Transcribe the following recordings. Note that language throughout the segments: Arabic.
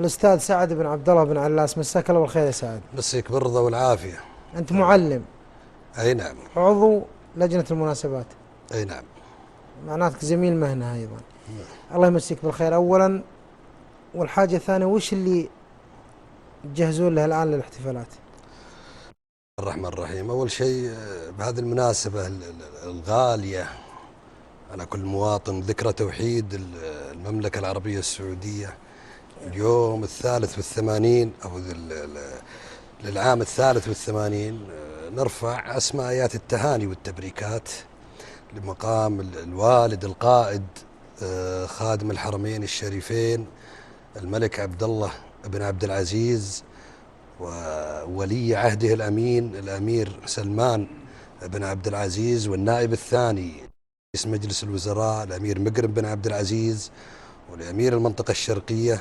الأستاذ سعد بن عبد الله بن علاس، مساك الله بالخير يا سعد. مسيك بالرضا والعافية. أنت معلم؟ أي نعم. عضو لجنة المناسبات؟ أي نعم. معناتك زميل مهنة أيضا. الله يمسيك بالخير أولا. والحاجة الثانية، وش اللي تجهزون له الآن للاحتفالات؟ الرحمن الرحيم. أول شيء بهذه المناسبة الغالية على كل مواطن، ذكرى توحيد المملكة العربية السعودية اليوم 83 أو للعام 83، نرفع أسمى آيات التهاني والتبريكات لمقام الوالد القائد خادم الحرمين الشريفين الملك عبد الله بن عبد العزيز، وولي عهده الأمين الأمير سلمان بن عبد العزيز، والنائب الثاني رئيس مجلس الوزراء الأمير مقرم بن عبد العزيز، والأمير المنطقة الشرقية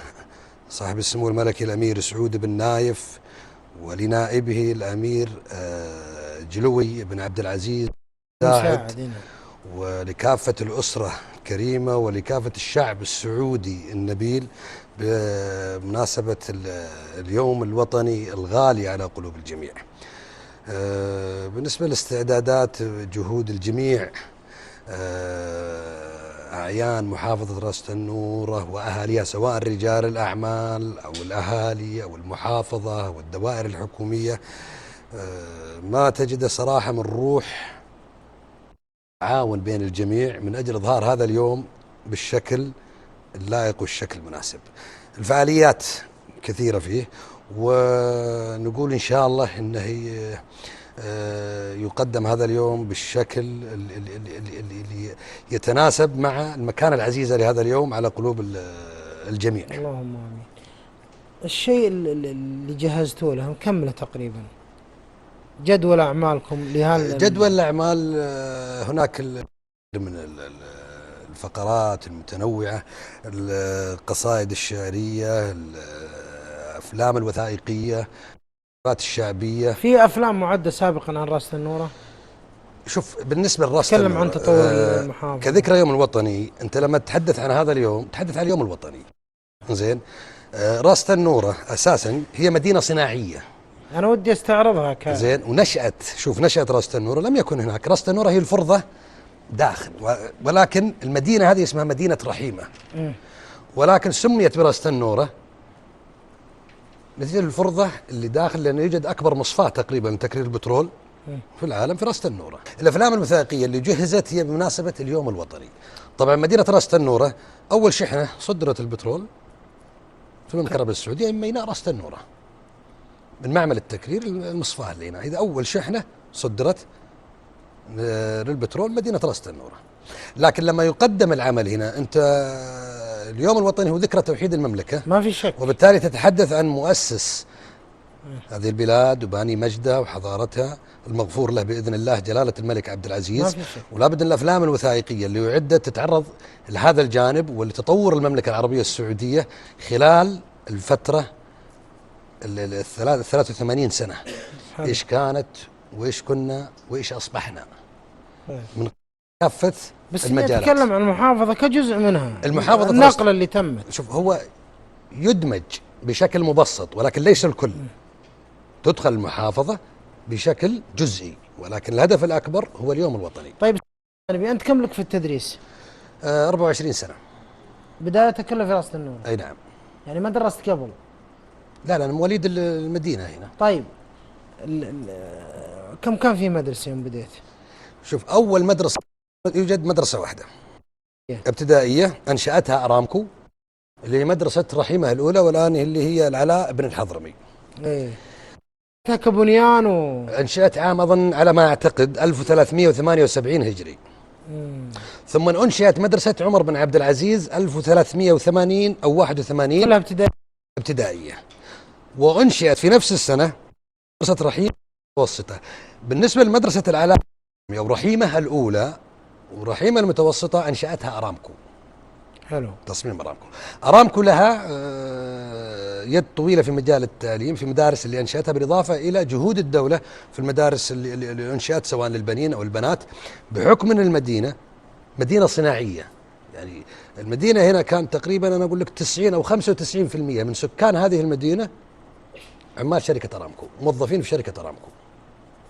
صاحب السمو الملكي الأمير سعود بن نايف، ولنائبه الأمير جلوي بن عبد العزيز مساعد، ولكافة الأسرة الكريمة ولكافة الشعب السعودي النبيل بمناسبة اليوم الوطني الغالي على قلوب الجميع. بالنسبة للاستعدادات، جهود الجميع، أعيان محافظة راس تنورة وأهاليها سواء رجال الأعمال أو الأهالي أو المحافظة والدوائر الحكومية، ما تجد صراحة من روح تعاون بين الجميع من أجل إظهار هذا اليوم بالشكل اللائق والشكل المناسب. الفعاليات كثيرة فيه، ونقول إن شاء الله أنه يقدم هذا اليوم بالشكل اللي يتناسب مع المكانة العزيزة لهذا اليوم على قلوب الجميع. اللهم آمين. الشيء اللي جهزتوه له مكمله تقريبا؟ جدول أعمالكم لهذا جدول الأعمال هناك من الفقرات المتنوعة، القصائد الشعرية، الأفلام الوثائقية، الشعبية. في أفلام معدة سابقا عن راس تنورة؟ شوف، بالنسبة لراس تكلم تنورة عن تطور المحافظة كذكرى يوم الوطني، أنت لما تتحدث عن هذا اليوم تتحدث عن اليوم الوطني. زين، راس تنورة أساسا هي مدينة صناعية، أنا ودي أستعرضها زين، ونشأت، شوف نشأت راس تنورة لم يكن هناك. راس تنورة هي الفرضة داخل، ولكن المدينة هذه اسمها مدينة رحيمة، ولكن سميت براس تنورة نتيجة الفرضة اللي داخل، لأنه يوجد أكبر مصفاة تقريبا من تكرير البترول في العالم في راس تنورة. الأفلام الوثائقية اللي جهزت هي بمناسبة اليوم الوطني. طبعا مدينة راس تنورة أول شحنة صدرت البترول في المملكة العربية السعودية من ميناء راس تنورة، من معمل التكرير المصفاة اللي هنا. إذا أول شحنة صدرت للبترول مدينة راس تنورة. لكن لما يقدم العمل هنا، أنت اليوم الوطني هو ذكرى توحيد المملكة، ما في شك، وبالتالي تتحدث عن مؤسس هذه البلاد وباني مجدها وحضارتها المغفور له بإذن الله جلالة الملك عبد العزيز. ولا بد أن الأفلام الوثائقية اللي يعدت تتعرض لهذا الجانب ولتطور المملكة العربية السعودية خلال الفترة 83 سنة. إيش كانت وإيش كنا وإيش أصبحنا من كافة بس المجالات. نتكلم عن المحافظة كجزء منها، المحافظة النقلة اللي تمت. شوف، هو يدمج بشكل مبسط ولكن ليس الكل. تدخل المحافظة بشكل جزئي، ولكن الهدف الأكبر هو اليوم الوطني. طيب أنت كم لك في التدريس؟ 24 سنة. بدايتك كلها في راس تنورة؟ أي نعم. يعني ما درست قبل؟ لا أنا مواليد المدينة هنا. طيب كم كان في مدرسة يوم بديت؟ شوف، أول مدرسة يوجد مدرسة واحدة ابتدائية أنشأتها أرامكو، اللي هي مدرسة رحيمة الأولى، والآن اللي هي العلاء بن الحضرمي. إيه، كبنيان أنشأت عام أظن على ما أعتقد 1378 هجري. ثم أنشأت مدرسة عمر بن عبد العزيز 1380 أو 81، كلها ابتدائية. وأنشأت في نفس السنة مدرسة رحيمة المتوسطة. بالنسبة لمدرسة العلاء أو رحيمة الأولى ورحيمة المتوسطة أنشأتها أرامكو. حلو. تصميم أرامكو. أرامكو لها يد طويلة في مجال التعليم، في مدارس اللي أنشأتها، بالإضافة إلى جهود الدولة في المدارس اللي أنشأت سواء للبنين أو البنات، بحكم أن المدينة مدينة صناعية. يعني المدينة هنا كان تقريبا أنا أقول لك 90 أو 95% من سكان هذه المدينة عمال شركة أرامكو، موظفين في شركة أرامكو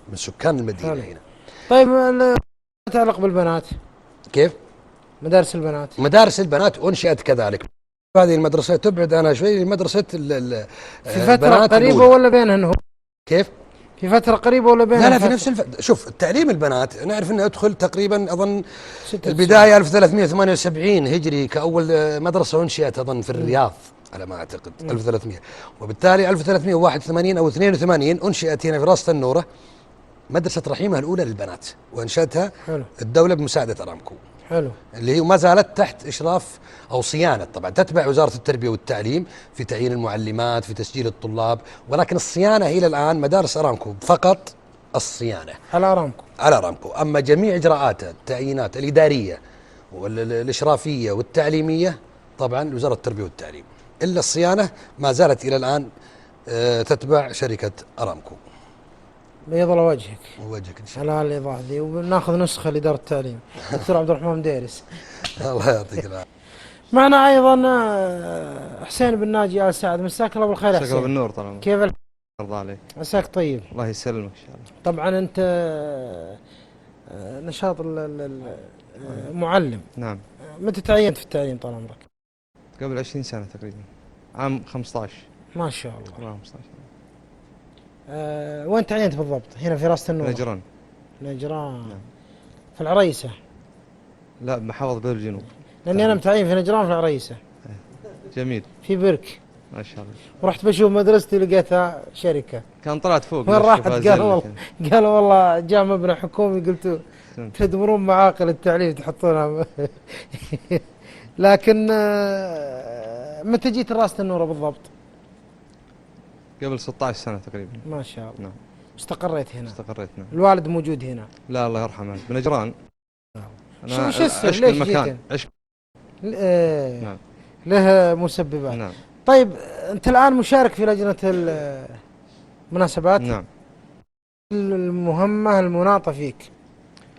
من سكان المدينة هنا. طيب ما يتعلق بالبنات؟ كيف؟ مدارس البنات. مدارس البنات أنشئت كذلك. هذه المدرسة تبعد أنا شوي مدرسة في فترة قريبة ولا بينهن؟ كيف؟ في فترة قريبة ولا بينهن؟ لا في نفس شوف التعليم البنات نعرف انه يدخل تقريبا اظن البداية 1378 هجري كأول مدرسة أنشئت أظن في الرياض على ما أعتقد 1300، وبالتالي 1381 أو 82 أنشئت هنا في راس تنورة مدرسة رحيمة الأولى للبنات، وأنشأتها الدولة بمساعدة أرامكو. حلو. اللي هي ما زالت تحت إشراف أو صيانة، طبعا تتبع وزارة التربية والتعليم في تعيين المعلمات في تسجيل الطلاب، ولكن الصيانة إلى الآن مدارس أرامكو فقط، الصيانة على أرامكو. على أرامكو. أما جميع إجراءاتها التعيينات الإدارية والإشرافية والتعليمية طبعا وزارة التربية والتعليم، إلا الصيانة ما زالت إلى الآن تتبع شركة أرامكو. بيض الله وجهك. وجهك إن شاء الله. على الإيضاح ذي، وبناخذ نسخة لإدارة التعليم. دكتور عبد الرحمن مديرس. الله يعطيك العافية. معنا أيضا حسين بن ناجي آل سعد، مساك الله بالخير. مساك الله بالنور طال. كيف الله عليك؟ مساك طيب. الله يسلمك إن شاء الله. طبعا أنت نشاط المعلم. نعم. متى تعينت في التعليم طال عمرك؟ قبل 20 سنة تقريبا، عام 15. ما شاء الله. عام 15. وين تعينت بالضبط؟ هنا في راس النور. نجران. نجران. نعم. في العريسة. لا بمحافظة بدر الجنوب. لأني أنا متعين في نجران في العريسة. جميل. في برك. ما شاء الله. ورحت بشوف مدرستي لقيتها شركة. كان طلعت فوق. وين راحت؟ قالوا والله جاء مبنى حكومي، قلت تدمرون معاقل التعليم تحطونها. لكن متى جيت راس النور بالضبط؟ قبل 16 سنة تقريبا. ما شاء الله. نعم. استقريت هنا. استقريت نعم. الوالد موجود هنا؟ لا الله يرحمه بنجران. أنا شو السر؟ ليش المكان عشق. نعم. له مسببات. نعم. طيب أنت الآن مشارك في لجنة المناسبات. نعم. المهمة المناطة فيك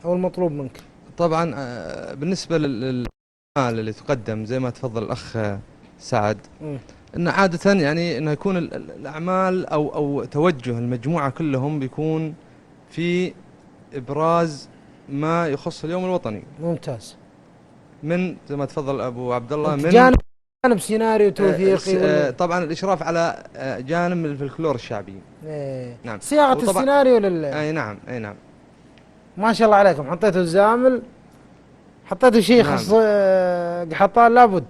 أو المطلوب منك؟ طبعا بالنسبة للأعمال اللي تقدم زي ما تفضل الأخ سعد، إن عادة يعني إنه يكون الأعمال أو توجه المجموعة كلهم بيكون في إبراز ما يخص اليوم الوطني. ممتاز. من زي ما تفضل أبو عبد الله من جانب سيناريو توثيقي. طبعا الإشراف على جانب الفلكلور الشعبي. نعم. صياغة السيناريو أي نعم أي نعم. ما شاء الله عليكم، حطيتوا الزامل، حطيتوا شيء خاص قحطان لابد.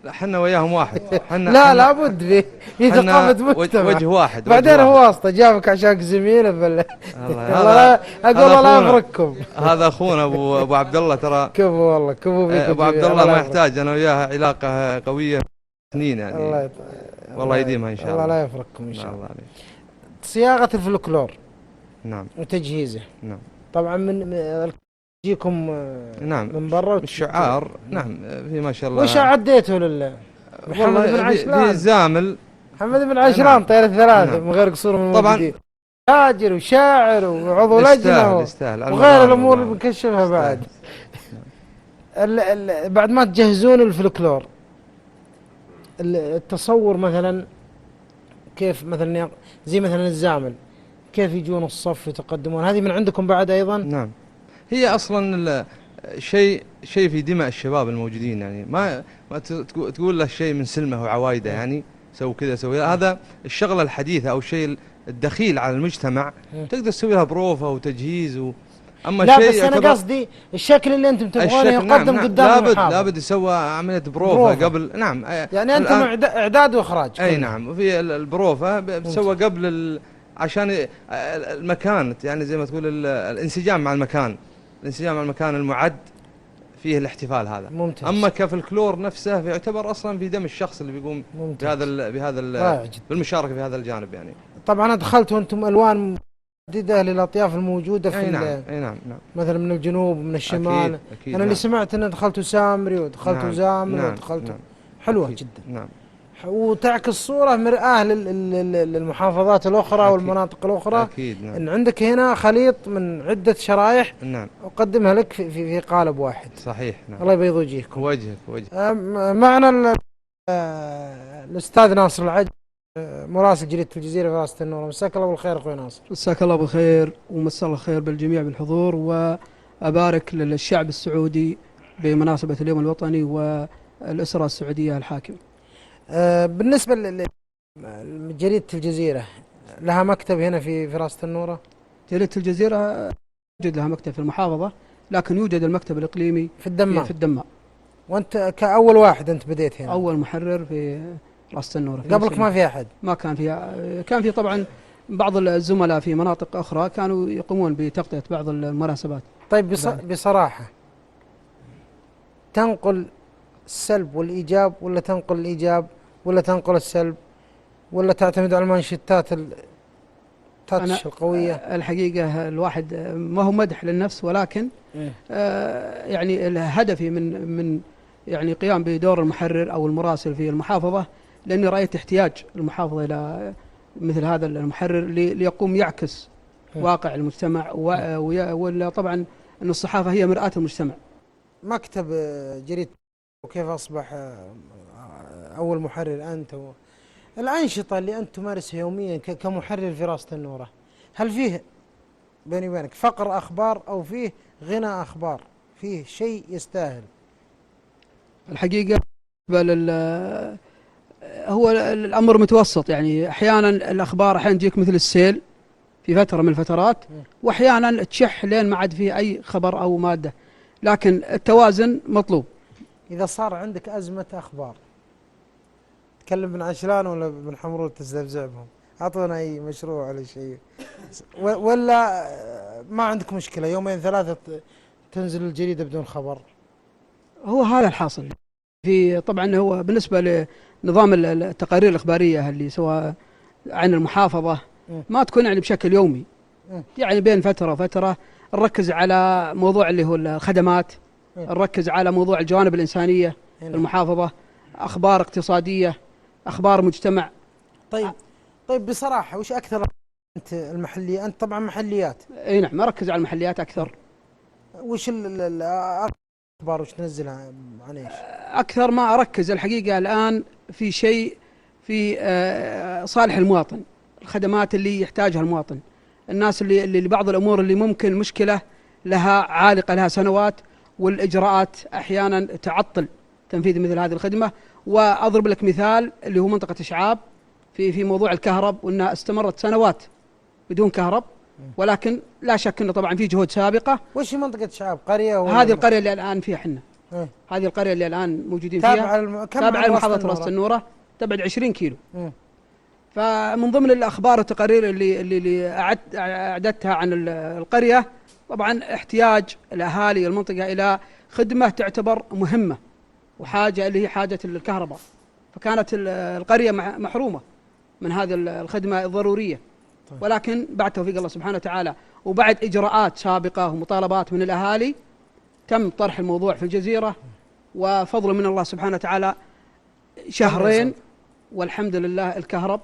لا حنا وياهم واحد. لا لابد في ثقافة مجتمع. وجه واحد. بعدين هو واسطة جابك عشان زميله الله اقول لا يفرقكم. هذا اخونا ابو عبد الله ترى. كفو والله كفو بيك. ابو عبد الله ما يحتاج، انا وياه علاقة قوية سنين يعني. والله يديمها ان شاء الله. الله لا يفرقكم ان شاء الله. عليك. صياغة الفلكلور. نعم. وتجهيزه. نعم. طبعا من يجيكم نعم من برا الشعار. نعم في ما شاء الله. وش عديته محمد بن عجلان؟ في زامل محمد بن عجلان طير الثلاثة من غير قصور من طبعا. تاجر وشاعر وعضو لجنة وغير الامور اللي بنكشفها بعد. بعد ما تجهزون الفلكلور، التصور مثلا كيف مثلا زي مثلا الزامل كيف يجون الصف يتقدمون، هذه من عندكم بعد ايضا؟ نعم. هي اصلا شيء في دماء الشباب الموجودين يعني، ما تقول له شيء من سلمه وعوايده يعني سوي كذا سوي هذا الشغله الحديثه او الشيء الدخيل على المجتمع تقدر تسوي لها بروفه وتجهيز اما لا شيء بس انا قصدي الشكل اللي انتم تبغونه يقدم نعم قدام المحافظ. لابد يسوى عمليه بروفه قبل. نعم يعني انتم اعداد واخراج. اي نعم. وفي البروفه بتسوى قبل عشان المكان يعني زي ما تقول الانسجام مع المكان، الانسجام مع المكان المعد فيه الاحتفال هذا. ممتاز. اما كفلكلور نفسه يعتبر اصلا في دم الشخص اللي بيقوم بهذا بالمشاركه في هذا الجانب يعني. طبعا دخلتوا انتم الوان متعدده للاطياف الموجوده في اي نعم مثلا من الجنوب ومن الشمال. أكيد انا اللي سمعت ان دخلتوا سامري ودخلتوا زامل ودخلتوا حلوه جدا. نعم. وتعكس صورة مرآة للمحافظات الأخرى أكيد. والمناطق الأخرى. أكيد نعم. إن عندك هنا خليط من عدة شرائح نعم أقدمها لك في قالب واحد. صحيح نعم. الله يبيض وجهكم. وجهك. معنا الأستاذ ناصر العج، مراسل جريدة الجزيرة في راسة النور. مساك الله بالخير أخوي ناصر. مساك الله بالخير ومسا الله الخير بالجميع بالحضور، وأبارك للشعب السعودي بمناسبة اليوم الوطني والأسرة السعودية الحاكمة. بالنسبة لجريدة الجزيرة، لها مكتب هنا في راسة النورة؟ جريدة الجزيرة يوجد لها مكتب في المحافظة، لكن يوجد المكتب الإقليمي في الدمام. في الدمام. وأنت كأول واحد أنت بديت هنا؟ أول محرر في راسة النورة. قبلك ما في أحد؟ ما كان فيها، كان في طبعا بعض الزملاء في مناطق أخرى كانوا يقومون بتغطية بعض المناسبات. طيب بصراحة تنقل السلب والإيجاب، ولا تنقل الإيجاب، ولا تنقل السلب، ولا تعتمد على المانشيتات التاتش القوية؟ الحقيقة الواحد ما هو مدح للنفس، ولكن يعني هدفي من يعني قيام بدور المحرر أو المراسل في المحافظة، لأني رأيت احتياج المحافظة إلى مثل هذا المحرر ليقوم يعكس واقع المجتمع، ولا طبعا أن الصحافة هي مرآة المجتمع. مكتب جريدة وكيف أصبح أول محرر أنت، الأنشطة اللي أنت تمارسها يوميا كمحرر في راسة النورة، هل فيه بيني وبينك فقر أخبار أو فيه غنى أخبار، فيه شيء يستاهل؟ الحقيقة هو الأمر متوسط، يعني أحيانا الأخبار أحيانا تجيك مثل السيل في فترة من الفترات، وأحيانا تشح لين ما عاد فيه أي خبر أو مادة، لكن التوازن مطلوب. إذا صار عندك أزمة أخبار، تكلم بن عشلان ولا بن حمرول تستفزعهم؟ أعطونا أي مشروع ولا شيء، ولا ما عندك مشكلة يومين ثلاثة تنزل الجريدة بدون خبر؟ هو هذا الحاصل. في طبعا هو بالنسبة لنظام التقارير الإخبارية اللي سواء عن المحافظة ما تكون يعني بشكل يومي، يعني بين فترة وفترة نركز على موضوع اللي هو الخدمات، نركز على موضوع الجوانب الإنسانية في المحافظة، أخبار اقتصادية، أخبار مجتمع. طيب بصراحة وش أكثر أنت المحلية؟ أنت طبعا محليات. أي نعم، أركز على المحليات أكثر. وش الأخبار وش تنزلها عن إيش؟ أكثر ما أركز الحقيقة الآن في شيء في صالح المواطن، الخدمات اللي يحتاجها المواطن، الناس اللي بعض الأمور اللي ممكن مشكلة لها عالقة لها سنوات، والإجراءات أحيانا تعطل تنفيذ مثل هذه الخدمة. وأضرب لك مثال اللي هو منطقة إشعاب في موضوع الكهرب، وأنها استمرت سنوات بدون كهرب، ولكن لا شك أنه طبعا في جهود سابقة. وش منطقة إشعاب؟ قرية؟ هذه القرية اللي الآن فيها حنا، هذه القرية اللي الآن موجودين فيها تابعة لمحافظة راسة النورة، تبعد 20 كيلو. فمن ضمن الأخبار والتقارير اللي أعددتها عن القرية، طبعا احتياج الأهالي المنطقة إلى خدمة تعتبر مهمة وحاجة اللي هي حاجة الكهرباء، فكانت القرية محرومة من هذه الخدمة الضرورية. ولكن بعد توفيق الله سبحانه وتعالى وبعد إجراءات سابقة ومطالبات من الأهالي تم طرح الموضوع في الجزيرة، وفضل من الله سبحانه وتعالى شهرين والحمد لله الكهرب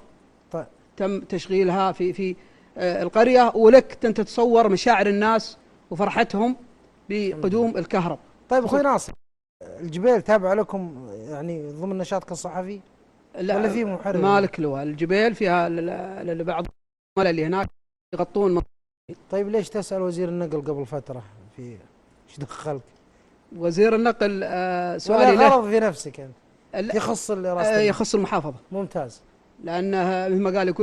تم تشغيلها في القرية، ولك أنت تتصور مشاعر الناس وفرحتهم بقدوم الكهرب. طيب أخوي ناصر، الجبيل تابع لكم يعني ضمن نشاطك الصحفي؟ لا ولا في محرر؟ مالك له الجبيل فيها بعض اللي هناك يغطون. طيب ليش تسأل وزير النقل قبل فترة في ايش دخلك؟ وزير النقل سؤالي له غرض في نفسك أنت يخص المحافظة. ممتاز، لأنه مثل ما قال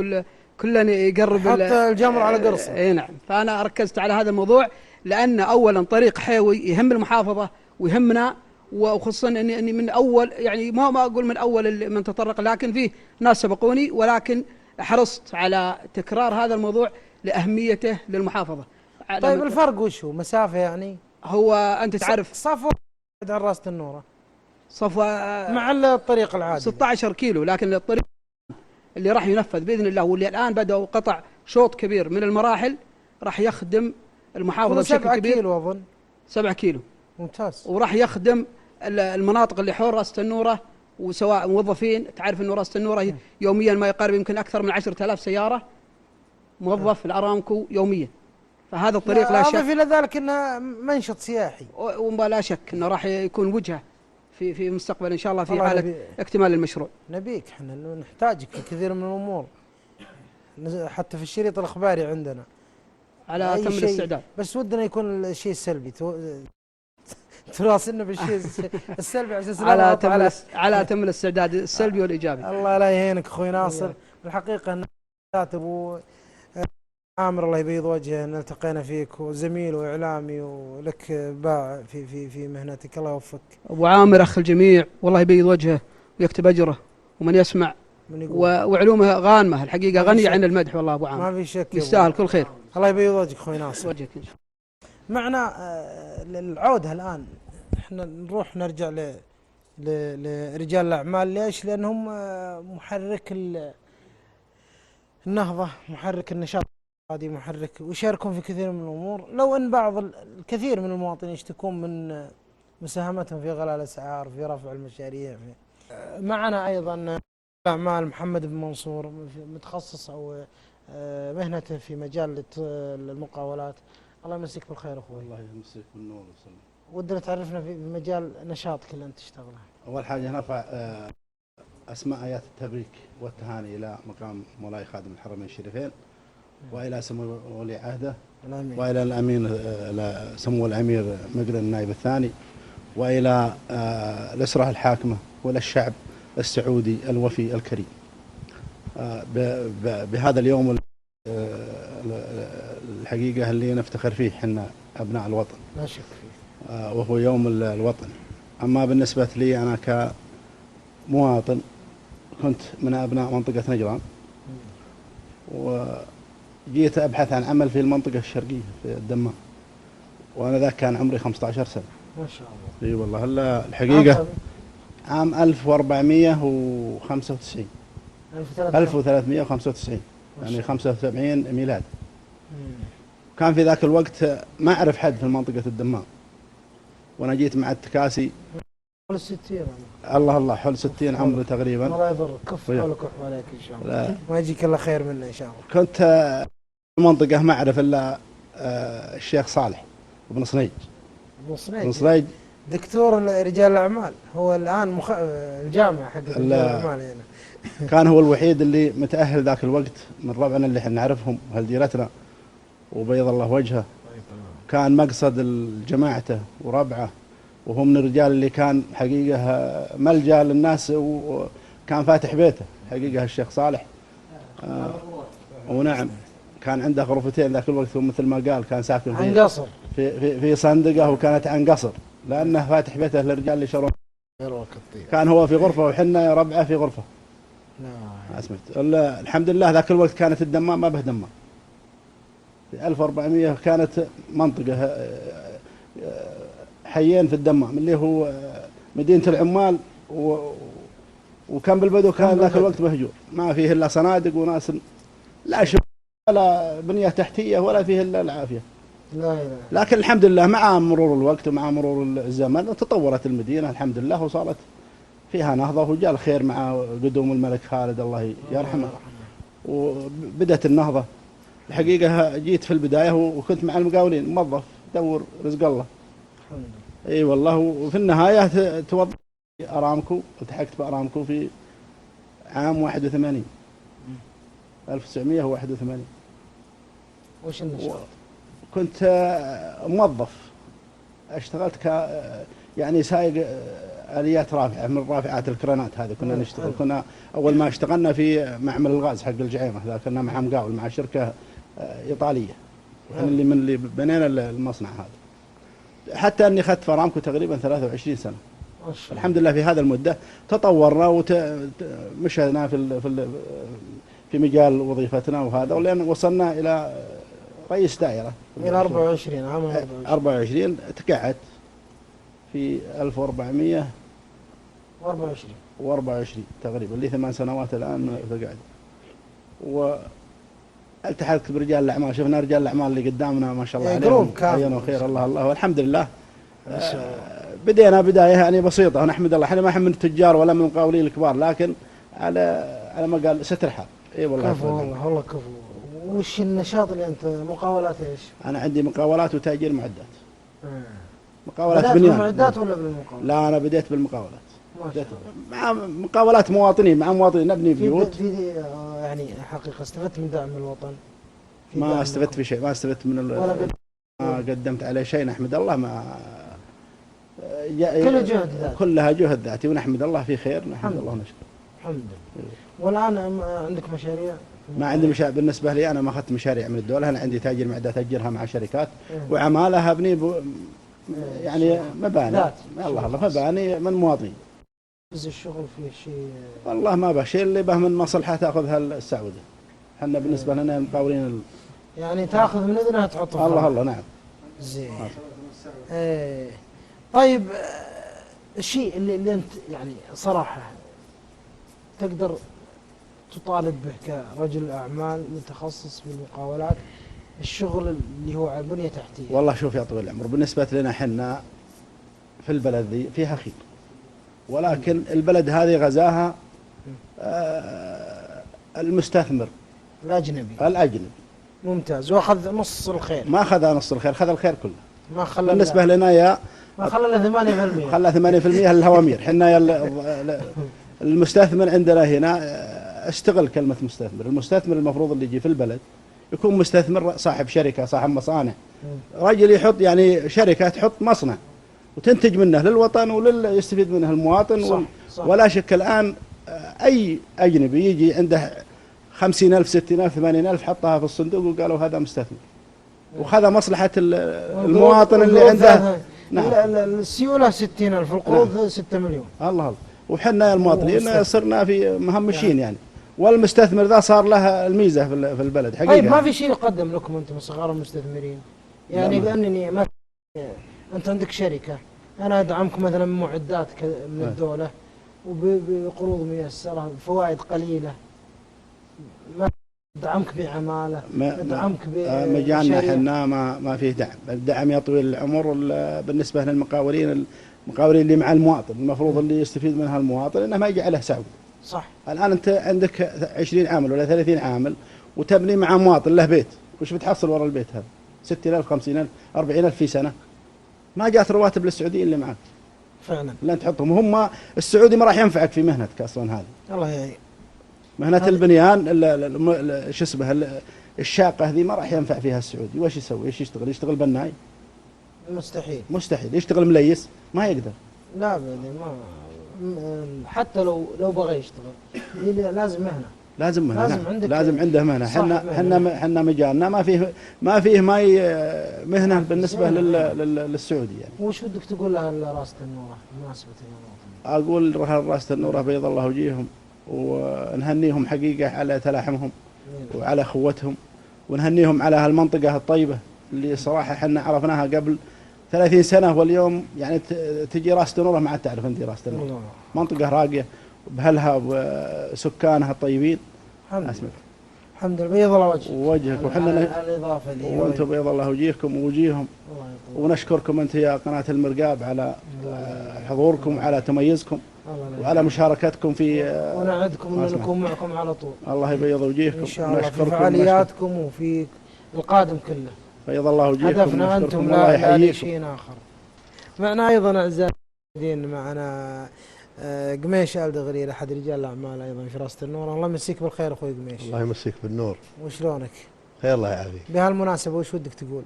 كلنا يقرب حتى الجمر على قرصه. اي نعم، فأنا ركزت على هذا الموضوع لأن أولا طريق حيوي يهم المحافظة ويهمنا، وخصوصا اني من اول يعني ما اقول من اول من تطرق، لكن فيه ناس سبقوني، ولكن حرصت على تكرار هذا الموضوع لأهميته للمحافظة. طيب الفرق وش هو؟ مسافة يعني؟ هو أنت تعرف صفوة عن راسة النورة، صفوة مع الطريق العادي 16 كيلو، لكن الطريق اللي راح ينفذ بإذن الله واللي الآن بدأوا قطع شوط كبير من المراحل راح يخدم المحافظة بشكل كبير. 7 كيلو أظن. 7 كيلو ممتاز. وراح يخدم المناطق اللي حول راسة النورة وسواء موظفين. تعرف أن رأس النورة يوميا ما يقارب يمكن أكثر من 10,000 سيارة موظف الأرامكو يوميا. فهذا الطريق لا شك. أضف إلى ذلك أنها منشط سياحي، ولا شك أنه راح يكون وجهة في المستقبل إن شاء الله في حالة اكتمال المشروع. نبيك احنا نحتاجك في كثير من الأمور، حتى في الشريط الإخباري عندنا على أتم الاستعداد. بس ودنا يكون الشيء السلبي تراسلنا بالشيء السلبي على أتم الاستعداد السلبي والإيجابي. الله لا يهينك أخوي ناصر. الحقيقة أن كاتب عامر الله يبيض وجهه ان التقينا فيك، وزميل واعلامي ولك باع في مهنتك، الله يوفقك. ابو عامر اخ الجميع والله يبيض وجهه ويكتب اجره، ومن يسمع وعلومه غانمه الحقيقه، غني عن المدح والله ابو عامر، ما في شك، يستاهل كل خير. الله يبيض وجهك اخوي ناصر. وجهك ان شاء الله. معنا العوده الان، احنا نروح نرجع لرجال الاعمال. ليش؟ لانهم محرك النهضه، محرك النشاط، هذه محرك، ويشاركون في كثير من الأمور. لو أن الكثير من المواطنين يشتكون من مساهمتهم في غلاء الأسعار، في رفع المشاريع. معنا أيضا أعمال محمد بن منصور، متخصص أو مهنته في مجال المقاولات. الله يمسيك بالخير أخوي. الله يمسيك بالنور وسلم. ودنا تعرفنا في مجال نشاطك اللي أنت تشتغله. أول حاجة نرفع أسماء آيات التبريك والتهاني إلى مقام مولاي خادم الحرمين الشريفين، وإلى سمو ولي عهده، وإلى الأمين سمو الأمير مقرن النائب الثاني، وإلى الأسرة الحاكمة، وإلى الشعب السعودي الوفي الكريم. بهذا اليوم الحقيقة اللي نفتخر فيه حنا أبناء الوطن، لا شك فيه، وهو يوم الوطن. أما بالنسبة لي أنا كمواطن، كنت من أبناء منطقة نجران، وجيت أبحث عن عمل في المنطقة الشرقية في الدمام، وأنا ذاك كان عمري 15 سنة. ما شاء الله. اي والله. هلا الحقيقة عام 1495 1395 يعني 75 ميلاد. كان في ذاك الوقت ما أعرف حد في منطقة الدمام، وأنا جيت مع التكاسي حول 60. الله حول 60 عمري تقريبا. الله يضرك، كف حولك وحول عليك ان شاء الله. ما يجيك الا خير منه ان شاء الله. كنت المنطقة ما اعرف الا الشيخ صالح بن صنيج. بن صنيج دكتور رجال الاعمال، هو الان الجامعة حق رجال الاعمال هنا. كان هو الوحيد اللي متأهل ذاك الوقت من ربعنا اللي احنا نعرفهم وهلديرتنا، وبيض الله وجهه. كان مقصد جماعته وربعه، وهو من الرجال اللي كان حقيقة ملجأ للناس، وكان فاتح بيته حقيقة الشيخ صالح. ونعم كان عنده غرفتين ذاك الوقت، ومثل ما قال كان ساكن عن قصر في صندقة، وكانت عن قصر لأنه فاتح بيته للرجال اللي يشرون. كان هو في غرفة وحنا ربعه في غرفة. اسمت الحمد لله. ذاك الوقت كانت الدمام ما به دمام. في 1400 كانت منطقة حيين في الدمام اللي هو مدينة العمال، وكان بالبدو كان ذاك الوقت مهجور، ما فيه إلا صنادق وناس لا شغل ولا بنية تحتية ولا فيه إلا العافية. لكن الحمد لله مع مرور الوقت ومع مرور الزمن تطورت المدينة الحمد لله، وصارت فيها نهضة، وجاء الخير مع قدوم الملك خالد الله يرحمه، وبدأت النهضة. الحقيقة جيت في البداية وكنت مع المقاولين موظف دور رزق الله. اي والله. وفي النهاية توظفت أرامكو، التحقت بأرامكو في عام 81 1981. وش النشاط؟ كنت موظف، اشتغلت يعني سايق آليات رافعة من رافعات الكرانات هذه. كنا نشتغل، كنا أول ما اشتغلنا في معمل الغاز حق الجعيمة، ذا كنا مع مقاول مع شركة إيطالية، من اللي بنينا المصنع هذا. حتى أني أخذت في أرامكو تقريبا 23 سنة. الحمد لله في هذا المدة تطورنا ومشينا في مجال وظيفتنا وهذا، ولأن وصلنا إلى رئيس دائرة. إلى 24 عام 24 تقعدت في 1424 تقريبا، لي 8 سنوات الآن تقعد. والتحقت برجال الأعمال، شفنا رجال الأعمال اللي قدامنا ما شاء الله عليهم عينوا خير. الله والحمد لله. بدينا بداية يعني بسيطة ونحمد الله. احنا ما احنا من التجار ولا من المقاولين الكبار، لكن على ما قال ستر حال. اي والله كفو والله كفو. وش النشاط اللي انت مقاولات ايش؟ انا عندي مقاولات وتأجير معدات. مقاولات بدأت بنيان. بالمعدات ولا بالمقاولات؟ لا انا بديت بالمقاولات. ما شاء الله. مع مقاولات مواطنين، مع مواطنين نبني بيوت. في يعني حقيقة استفدت من دعم الوطن؟ ما استفدت في شيء، ما استفدت من ما قدمت عليه شيء، نحمد الله. ما كلها جهد ذاتي. كلها جهد ذاتي ونحمد الله في خير، نحمد الله ونشكر. الحمد لله. والآن عندك مشاريع؟ ما عندي مشاريع بالنسبة لي، أنا ما أخذت مشاريع من الدولة. أنا عندي تاجر معدات أجرها مع شركات وعمالها أبني يعني مباني. الله مباني من مواطنين. بس الشغل فيه شيء؟ والله ما به شيء، اللي به من مصلحة تأخذها السعودة. احنا بالنسبة لنا المقاولين يعني تأخذ من إذنها تحطها. الله نعم. زين. طيب الشيء اللي أنت يعني صراحة تقدر تطالب به كرجل أعمال متخصص في المقاولات، الشغل اللي هو على البنية التحتية. والله شوف يا طويل العمر، بالنسبة لنا حنا في البلد ذي فيها خير، ولكن البلد هذه غزاها المستثمر الأجنبي. ممتاز. واخذ نص الخير. ما أخذ نص الخير، أخذ الخير كله. ما خلى بالنسبة لنا ما خلى الا 8%. خلى 8% الهوامير. حنا المستثمر عندنا هنا اشتغل كلمة مستثمر. المستثمر المفروض اللي يجي في البلد يكون مستثمر صاحب شركة، صاحب مصانع، رجل يحط يعني شركة تحط مصنع وتنتج منه للوطن ويستفيد منه المواطن. صح. ولا شك الآن أي أجنبي يجي عنده 50,000 60,000 80,000 حطها في الصندوق وقالوا هذا مستثمر، وهذا مصلحة المواطن اللي عنده. نعم. السيولة 60,000، القروض 6 مليون. الله. وحنا المواطنين صرنا في مهمشين يعني. والمستثمر ذا صار له الميزة في البلد حقيقة. طيب ما في شيء يقدم لكم أنتم صغار المستثمرين؟ يعني بأنني ما أنت عندك شركة، أنا أدعمكم مثلا بمعدات من الدولة وبقروض ميسرة بفوائد قليلة، ما أدعمك بعمالة، أدعمك مجالنا حنا ما فيه دعم. الدعم يا طويل العمر بالنسبة للمقاولين اللي مع المواطن، المفروض اللي يستفيد منها المواطن إنه ما يجي عليه سعودي. صح. الآن أنت عندك 20 عامل ولا 30 عامل وتبني مع مواطن له بيت، وش بتحصل ورا البيت هذا؟ 60,000 50,000 40,000 في سنة. ما جات رواتب للسعوديين اللي معك فعلا، لا تحطهم. هم السعودي ما راح ينفعك في مهنتك أصلا. هذه الله يعين. مهنة البنيان شو اسمه الشاقة هذه ما راح ينفع فيها السعودي. وش يسوي؟ ايش يشتغل بناي؟ مستحيل. يشتغل مليس ما يقدر. لا ما حتى لو بغى يشتغل لازم مهنة. لازم عنده مهنة. حنا مجالنا ما فيه مهنة بالنسبة للسعودي يعني. وش بدك تقول لها راسة النورة بمناسبة اليوم؟ أقول راسة النورة بيض الله وجيههم، ونهنيهم حقيقة على تلاحمهم وعلى أخوتهم، ونهنيهم على هالمنطقة الطيبة اللي صراحة حنا عرفناها قبل 30 سنة، واليوم يعني تجي راسة النورة ما عاد تعرف انت راسة النورة. منطقة راقية بأهلها وسكانها الطيبين. الحمد لله. بيض الله وجهك وحنا الإضافة دي، وانتم بيض الله وجيهكم ووجيههم. ونشكركم انت يا قناة المرقاب على حضوركم وعلى تميزكم وعلى مشاركتكم في ونعدكم ان نكون معكم على طول. الله يبيض وجيهكم ان شاء الله في فعالياتكم وفي القادم كله. بيض الله وجيهكم. هدفنا انتم لا شيء اخر. معنا ايضا اعزائي المشاهدين معنا قميش آل دغرير احد رجال الاعمال ايضا في راسة النور. الله يمسيك بالخير اخوي قميش. الله يمسيك بالنور. وشلونك؟ خير الله يعافيك. بهالمناسبة وش ودك تقول؟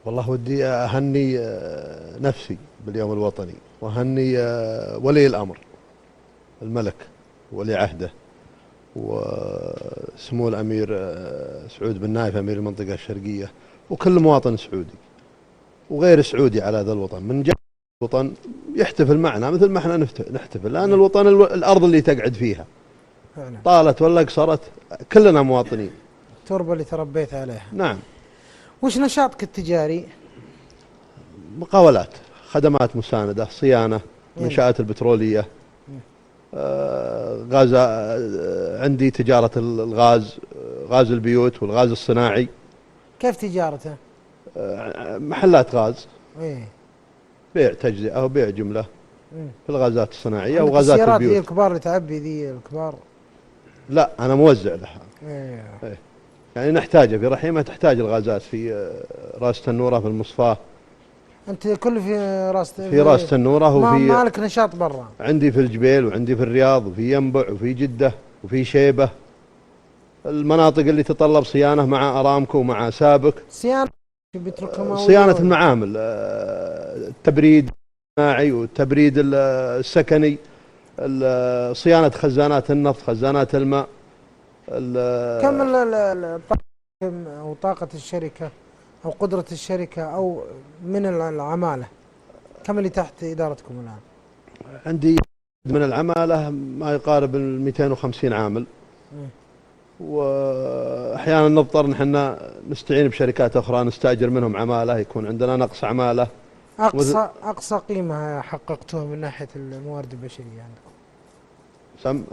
والله ودي اهني نفسي باليوم الوطني، واهني ولي الامر الملك ولي عهده وسمو الامير سعود بن نايف امير المنطقة الشرقية، وكل مواطن سعودي وغير سعودي على هذا الوطن من جهة الوطن يحتفل معنا مثل ما احنا نحتفل، لأن الوطن الأرض اللي تقعد فيها طالت ولا قصرت كلنا مواطنين، التربة اللي تربيت عليها. نعم. وش نشاطك التجاري؟ مقاولات، خدمات مساندة، صيانة، منشآت البترولية، غاز، عندي تجارة الغاز، غاز البيوت والغاز الصناعي. كيف تجارته؟ محلات غاز. ايه. بيع تجزئة أو بيع جملة في الغازات الصناعية عندك وغازات السيارات البيوت. ذي الكبار اللي تعبي ذي الكبار؟ لا أنا موزع لها. إيه. يعني نحتاجها في رحيمة، تحتاج الغازات في راس تنورة، في المصفاة. أنت كل في راس تنورة، وفي ما لك نشاط برا؟ عندي في الجبيل، وعندي في الرياض، وفي ينبع، وفي جدة، وفي شيبة، المناطق اللي تتطلب صيانة مع أرامكو ومع سابك. صيانة صيانة المعامل، التبريد الصناعي والتبريد السكني، صيانة خزانات النفط، خزانات الماء. كم أو طاقة الشركة أو قدرة الشركة أو من العمالة، كم اللي تحت إدارتكم الآن؟ عندي من العمالة ما يقارب 250 عامل، وأحيانا نضطر نحن نستعين بشركات أخرى نستأجر منهم عمالة، يكون عندنا نقص عمالة. أقصى قيمة حققتوها من ناحية الموارد البشرية عندكم؟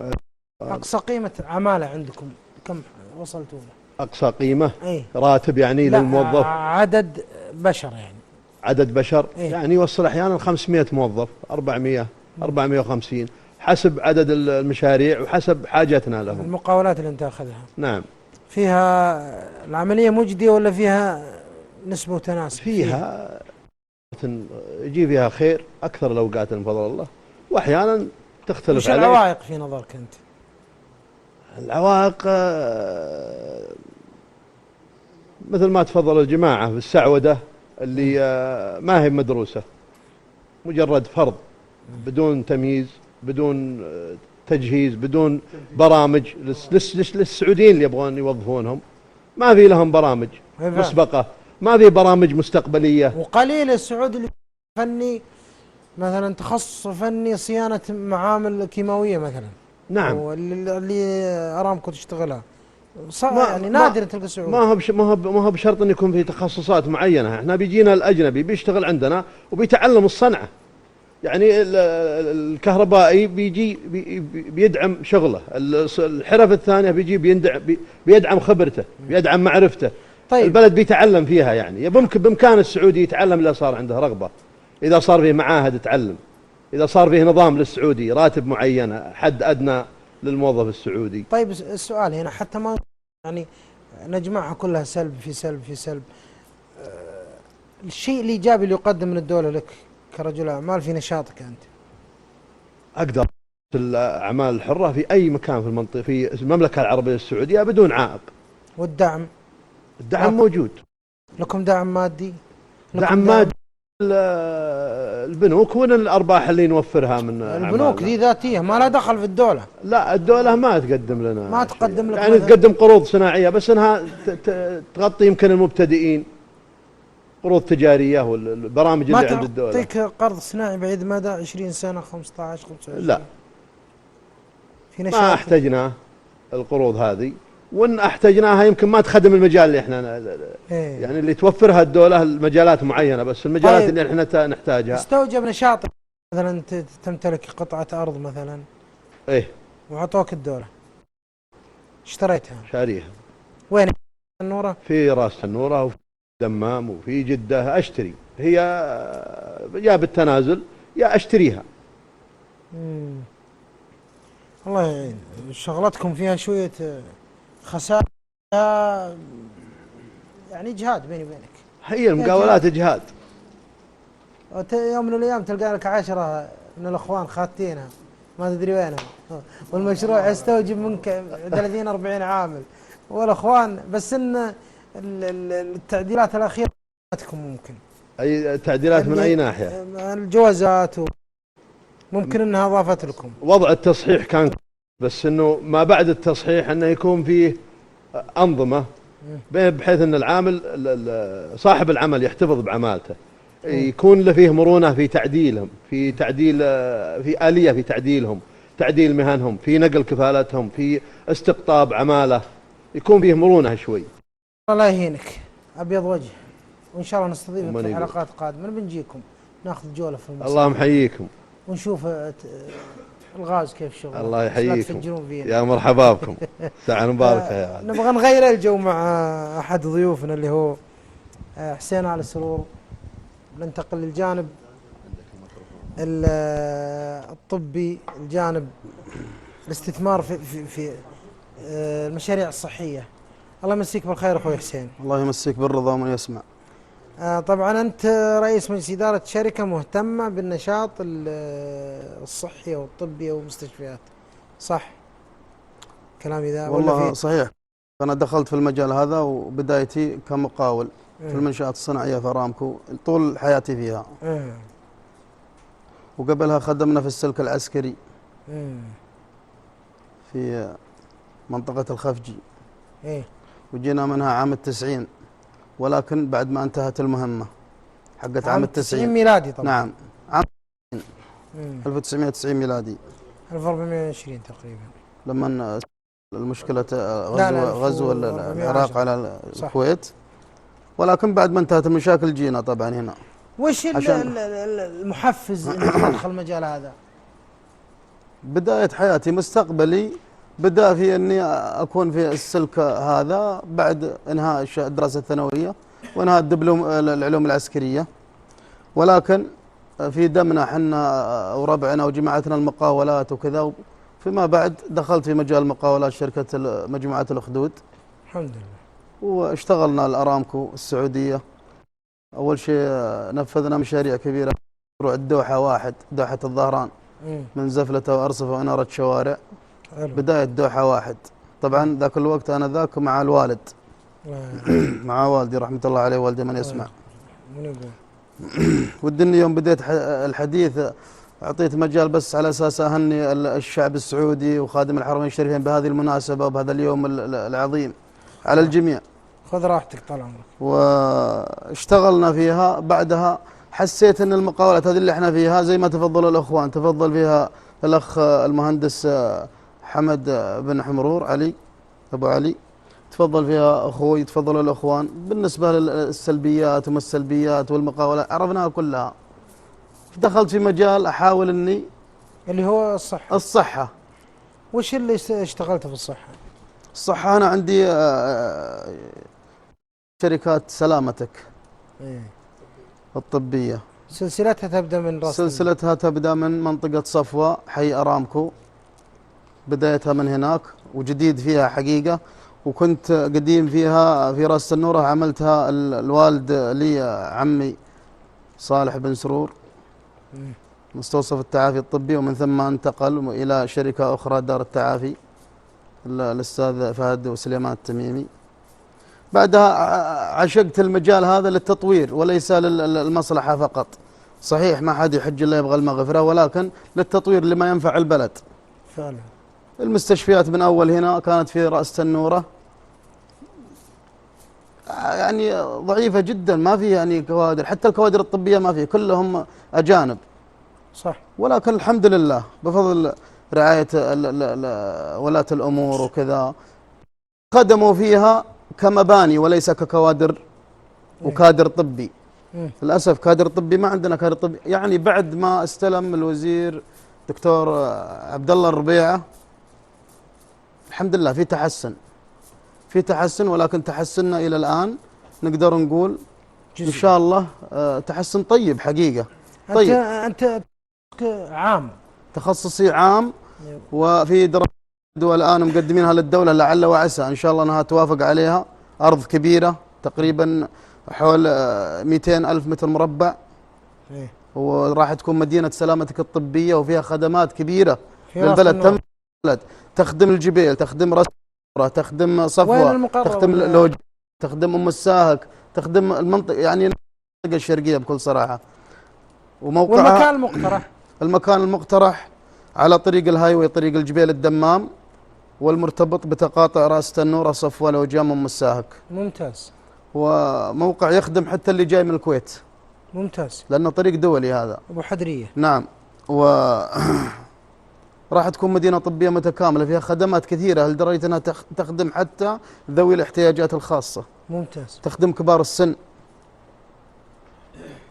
أقصى قيمة عمالة عندكم كم وصلتوا له؟ أقصى قيمة؟ أي راتب يعني للموظف؟ عدد بشر يعني. عدد بشر؟ يعني يوصل أحيانا 500 موظف، 400 450 حسب عدد المشاريع وحسب حاجتنا لهم. المقاولات اللي أنت أخذها. نعم. فيها العملية مجدية ولا فيها نسبة وتناسب؟ فيها يجي فيها خير أكثر الأوقات من فضل الله، وأحيانا تختلف. وش العوائق في نظرك أنت؟ العوائق مثل ما تفضل الجماعة في السعودة اللي ما هي مدروسة، مجرد فرض بدون تمييز، بدون تجهيز، بدون برامج للسعوديين اللي يبغون يوظفونهم. ما في لهم برامج مسبقة، ما في برامج مستقبلية. وقليل السعودي اللي فني مثلا تخصص فني صيانة معامل كيماوية مثلا. نعم. اللي أرامكو تشتغلها يعني نادر تلقى سعودي. ما هو بشرط أن يكون في تخصصات معينة. احنا بيجينا الأجنبي بيشتغل عندنا وبيتعلم الصنعة. يعني الكهربائي بيجي بيدعم شغله، الحرف الثانية بيجي بيدعم خبرته، بيدعم معرفته. طيب. البلد بيتعلم فيها. يعني بإمكان السعودي يتعلم إذا صار عنده رغبة، إذا صار فيه معاهد تعلم، إذا صار فيه نظام للسعودي، راتب معين، حد أدنى للموظف السعودي. طيب السؤال هنا حتى ما يعني نجمعها كلها سلب في سلب في سلب. الشيء الإيجابي اللي يقدم من الدولة لك كرجل أعمال في نشاطك أنت؟ أقدر الأعمال الحرة في أي مكان في المنطقة في المملكة العربية السعودية بدون عائق. والدعم؟ الدعم موجود. لكم دعم مادي؟ دعم مادي البنوك والأرباح اللي نوفرها من البنوك ذي ذاتية ما لها دخل في الدولة. لا الدولة ما تقدم لنا، ما تقدم لك يعني تقدم قروض صناعية بس انها تغطي يمكن المبتدئين، قروض تجارية والبرامج اللي عند الدولة. ما تعطيك قرض صناعي بعيد مدى 20 سنة 15 25؟ لا في نشاط ما احتجنا القروض هذه، وان احتجناها يمكن ما تخدم المجال اللي احنا يعني اللي توفرها الدولة المجالات معينة، بس المجالات اللي احنا نحتاجها. استوجب نشاط مثلا تمتلك قطعة أرض مثلا ايه وعطوك الدولة اشتريتها شاريها. وين؟ النورة؟ في راس تنورة وفي دمام وفي جدة أشتري، هي يا بالتنازل يا أشتريها. الله يعين. شغلتكم فيها شوية خسارة، يعني جهاد بيني وبينك. هي المقاولات جهاد. يوم من الأيام تلقى لك 10 من الأخوان خاتينها ما تدري وينها، والمشروع يستوجب منك 30 40 عامل والأخوان، بس إن التعديلات الأخيرة ممكن. أي تعديلات من أي ناحية؟ الجوازات ممكن إنها أضافت لكم. وضع التصحيح كان، بس إنه ما بعد التصحيح إنه يكون فيه أنظمة بحيث إن العامل صاحب العمل يحتفظ بعمالته، يكون له فيه مرونة في تعديلهم، في تعديل في آلية في تعديلهم، تعديل مهنهم، في نقل كفالتهم، في استقطاب عمالة، يكون فيه مرونة شوي. الله يهينك، أبيض وجه، وإن شاء الله نستضيفك في حلقات قادمة بنجيكم ناخذ جولة في المسجد. الله محييكم. ونشوف الغاز كيف شغل. الله يحييكم يا مرحبا بكم. ساعة مباركة يا عالم. نبغى نغير الجو مع أحد ضيوفنا اللي هو حسين آل سرور. ننتقل للجانب الطبي، الجانب الاستثمار في المشاريع الصحية. الله يمسيك بالخير أخوي حسين. الله يمسيك بالرضا ومن يسمع. طبعا أنت رئيس مجلس إدارة شركة مهتمة بالنشاط الصحي والطبي والمستشفيات، صح كلامي ذا؟ والله صحيح. أنا دخلت في المجال هذا وبدايتي كمقاول في المنشآت الصناعية في أرامكو طول حياتي فيها. وقبلها خدمنا في السلك العسكري في منطقة الخفجي. وجينا منها عام 90، ولكن بعد ما انتهت المهمة حقت عام 90 ميلادي طبعا. نعم، عام 1990 ميلادي، 1420 تقريبا، لما المشكلة غزو لا العراق على الكويت. ولكن بعد ما انتهت المشاكل جينا طبعا هنا. وش المحفز انك تدخل المجال هذا؟ بداية حياتي مستقبلي بدأ في أني أكون في السلك هذا بعد إنهاء الدراسة الثانوية وإنهاء الدبلوم العلوم العسكرية. ولكن في دمنا حنا وربعنا وجماعتنا المقاولات وكذا، فيما بعد دخلت في مجال مقاولات شركة مجموعة الأخدود. الحمد لله. واشتغلنا الأرامكو السعودية. أول شيء نفذنا مشاريع كبيرة، مشروع الدوحة 1، دوحة الظهران، من زفلة وأرصفة وإنارة شوارع. بداية دوحة 1 طبعا ذاك الوقت أنا ذاك مع الوالد مع والدي رحمة الله عليه، والدي من يسمع. ودني يوم بديت الحديث أعطيت مجال بس على أساس أهني الشعب السعودي وخادم الحرمين الشريفين بهذه المناسبة وبهذا اليوم العظيم على الجميع. خذ راحتك طال عمرك. واشتغلنا فيها. بعدها حسيت أن المقاولات هذه اللي احنا فيها زي ما تفضل الأخوان، تفضل فيها الأخ المهندس حمد بن حمرور علي أبو علي، تفضل فيها أخوي، تفضل الأخوان. بالنسبة للسلبيات وما السلبيات والمقاولات عرفناها كلها. دخلت في مجال أحاول أني اللي هو الصحة. وش اللي اشتغلت في الصحة؟ الصحة أنا عندي شركات سلامتك الطبية. سلسلتها تبدأ من راس سلسلتها تبدأ من منطقة صفوة حي أرامكو، بدايتها من هناك، وجديد فيها حقيقة. وكنت قديم فيها في راس النورة، عملتها الوالد لي عمي صالح بن سرور، مستوصف التعافي الطبي، ومن ثم انتقل إلى شركة أخرى دار التعافي الأستاذ فهد وسليمان التميمي. بعدها عشقت المجال هذا للتطوير وليس للمصلحة فقط. صحيح ما حد يحج إلا يبغى المغفرة، ولكن للتطوير لما ينفع البلد فعلا. المستشفيات من أول هنا كانت في رأس النورة يعني ضعيفة جدا، ما في يعني كوادر، حتى الكوادر الطبية ما في، كلهم أجانب. صح. ولكن الحمد لله بفضل رعاية ولاة الأمور وكذا خدموا فيها كمباني وليس ككوادر وكادر طبي. للأسف كادر طبي ما عندنا كادر طبي. يعني بعد ما استلم الوزير دكتور عبد الله الربيعة الحمد لله في تحسن، ولكن تحسننا إلى الآن نقدر نقول إن شاء الله تحسن طيب حقيقة. طيب أنت عام، تخصصي عام، وفي دراسة الآن مقدمينها للدولة لعل وعسى إن شاء الله أنها توافق عليها. أرض كبيرة تقريبا حول 200 ألف متر مربع، وراح تكون مدينة سلامتك الطبية، وفيها خدمات كبيرة للبلد، تخدم الجبيل، تخدم راس، تخدم صفوة، تخدم لوج، تخدم أم الساهك، تخدم المنطقة يعني المنطقة الشرقية بكل صراحة. والمكان المكان المقترح على طريق الهايوي، طريق الجبيل الدمام، والمرتبط بتقاطع راس النورة صفوة لوجام أم الساهك. ممتاز. وموقع يخدم حتى اللي جاي من الكويت. ممتاز. لأنه طريق دولي هذا. أبو حدرية. نعم. راح تكون مدينة طبية متكاملة فيها خدمات كثيرة لدرجة أنها تخدم حتى ذوي الاحتياجات الخاصة. ممتاز. تخدم كبار السن،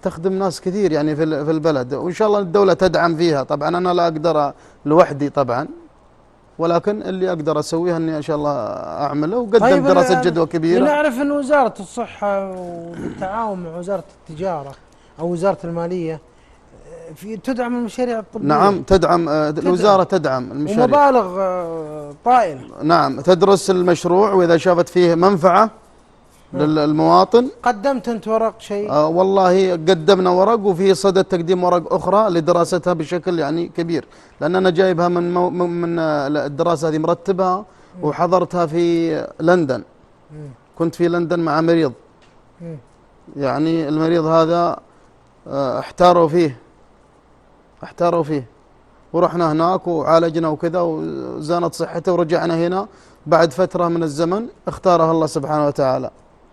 تخدم ناس كثير يعني في البلد، وإن شاء الله الدولة تدعم فيها. طبعا أنا لا أقدر لوحدي طبعا، ولكن اللي أقدر أسويها أني إن شاء الله أعمله، وقدم طيب دراسة جدوى كبيرة. نعرف أن وزارة الصحة والتعاون مع وزارة التجارة أو وزارة المالية في تدعم المشاريع الطبية. نعم تدعم، الوزارة تدعم المشاريع ومبالغ طائلة. نعم تدرس المشروع، وإذا شافت فيه منفعة للمواطن. قدمت أنت ورق شيء؟ والله قدمنا ورق، وفي صدد تقديم ورق أخرى لدراستها بشكل يعني كبير، لأن أنا جايبها من الدراسة هذه مرتبها وحضرتها في لندن. كنت في لندن مع مريض، يعني المريض هذا احتاروا فيه ورحنا هناك وعالجنا وكذا وزانت صحته، ورجعنا هنا بعد فترة من الزمن اختارها الله سبحانه وتعالى.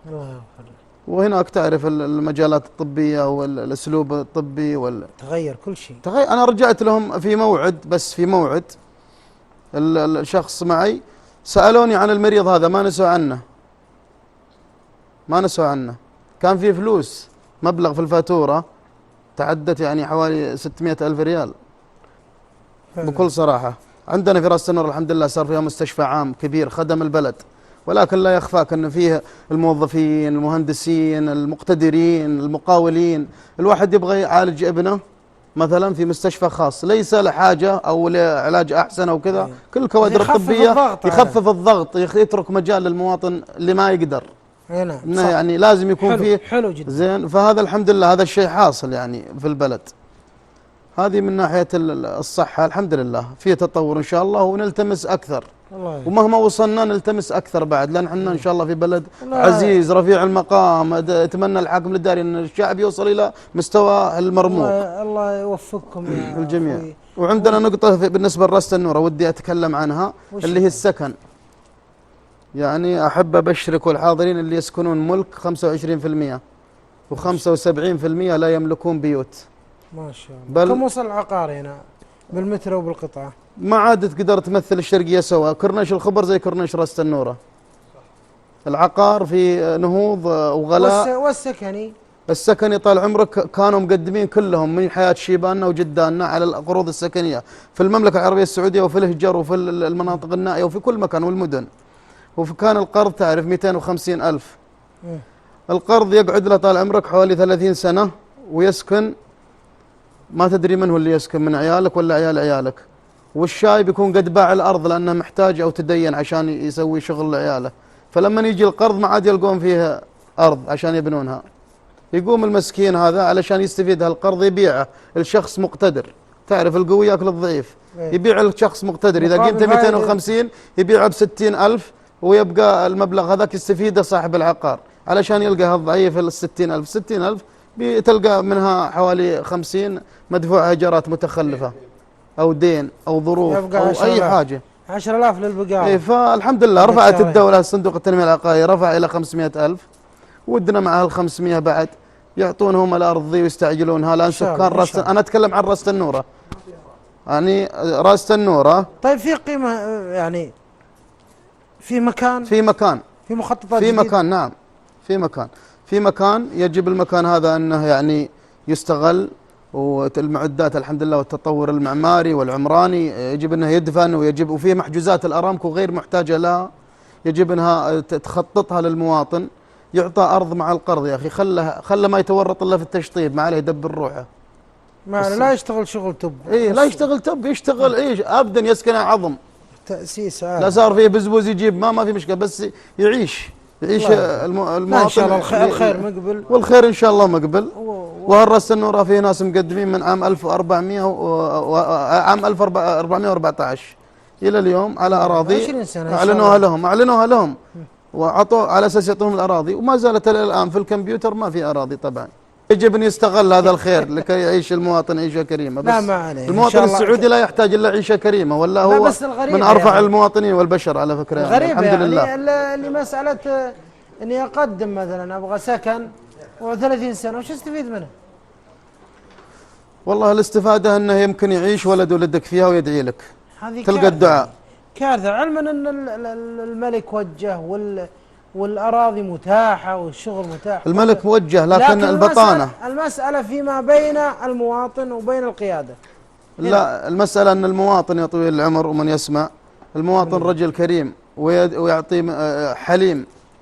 الله يغفر. وهناك تعرف المجالات الطبية والأسلوب الطبي تغير كل شيء. أنا رجعت لهم في موعد، بس في موعد الشخص معي سألوني عن المريض هذا، ما نسوا عنه. كان في فلوس، مبلغ في الفاتورة تعدت يعني حوالي 600 ألف ريال بكل صراحة. عندنا في راس النور الحمد لله صار فيها مستشفى عام كبير خدم البلد، ولكن لا يخفاك أن فيه الموظفين، المهندسين، المقتدرين، المقاولين. الواحد يبغى يعالج ابنه مثلا في مستشفى خاص، ليس لحاجة أو لعلاج أحسن أو كذا، كل الكوادر الطبية يخفف الضغط، يترك مجال للمواطن اللي ما يقدر. نعم إنه يعني لازم يكون فيه حلو جدا زين. فهذا الحمد لله هذا الشيء حاصل يعني في البلد. هذه من ناحية الصحة الحمد لله في تطور إن شاء الله، ونلتمس أكثر. ومهما وصلنا نلتمس أكثر بعد، لأن احنا إن شاء الله في بلد عزيز رفيع المقام. أتمنى الحاكم الإداري أن الشعب يوصل إلى مستوى المرموق. الله يوفقكم يا الجميع. أخوي. وعندنا نقطة بالنسبة لراس النورة ودي أتكلم عنها، اللي هي السكن. يعني أحب أبشرك الحاضرين اللي يسكنون ملك 25%، و75% لا يملكون بيوت. ما شاء الله. كم وصل العقار هنا بالمتر وبالقطعة؟ ما عاد تقدر تمثل الشرقية سوا. كورنيش الخبر زي كورنيش راس النورة. العقار في نهوض وغلاء. السكني طال عمرك كانوا مقدمين كلهم من حياة شيباننا وجداننا على القروض السكنية في المملكة العربية السعودية وفي الهجر وفي المناطق النائية وفي كل مكان والمدن. وكان القرض تعرف 250 ألف. القرض يقعد له طال عمرك حوالي 30 سنة ويسكن، ما تدري من هو اللي يسكن، من عيالك ولا عيال عيالك. والشاي بيكون قد باع الأرض لأنه محتاج أو تدين عشان يسوي شغل لعياله. فلما يجي القرض ما عاد يلقون فيه أرض عشان يبنونها. يقوم المسكين هذا علشان يستفيد هالقرض يبيعه الشخص مقتدر. تعرف القوي ياكل الضعيف. يبيع الشخص مقتدر، إذا قيمته 250 يبيعه ب60 ألف، ويبقى المبلغ هذاك يستفيده صاحب العقار علشان يلقى الضعيف ال60 ألف. 60 ألف تلقى منها حوالي 50 مدفوع إيجارات متخلفة أو دين أو ظروف أو أي حاجة. 10,000 للبقالة. فالحمد لله رفعت الدولة صندوق التنمية العقارية رفع إلى 500 ألف، ودنا مع ال500 بعد يعطونهم الأرض ذي ويستعجلونها. لأن سكان راس، أنا أتكلم عن راس النورة، يعني راس النورة. طيب في قيمة يعني في مكان في مخططات في مكان. نعم في مكان يجب المكان هذا أنه يعني يستغل، والمعدات الحمد لله والتطور المعماري والعمراني يجب أنه يدفن، ويجب وفيه محجوزات الأرامكو غير محتاجة لها، يجب أنها تخططها للمواطن. يعطى أرض مع القرض يا أخي، خله ما يتورط إلا في التشطيب، ما عليه يدبر روحه. لا يشتغل شغل تب. لا يشتغل تب، يشتغل أبدا يسكن عظم تأسيس. لا صار فيه بزبوز يجيب ما في مشكلة، بس يعيش المواطن إن شاء الله الخير مقبل، والخير إن شاء الله مقبل. وهالراس النورة فيه ناس مقدمين من عام 1400 عام 1414 إلى اليوم على أراضي أعلنوها لهم وعطوا على أساس يعطوهم الأراضي، وما زالت الآن في الكمبيوتر ما في أراضي. طبعا يجب أن يستغل هذا الخير لكي يعيش المواطن عيشة كريمة. بس المواطن السعودي لا يحتاج إلا عيشة كريمة، ولا هو من أرفع المواطنين والبشر على فكرة. يعني الحمد لله. اللي مسألة أني أقدم مثلا أبغى سكن و30 سنة وش استفيد منه؟ والله الاستفادة أنه يمكن يعيش ولد ولدك فيها ويدعي لك، تلقى الدعاء. كارثة، علما أن الملك وجه والأراضي متاحة والشغل متاح. الملك موجه، لكن البطانة المسألة فيما بين المواطن وبين القيادة. لا، المسألة أن المواطن يا طويل العمر ومن يسمع، المواطن رجل كريم ويعطي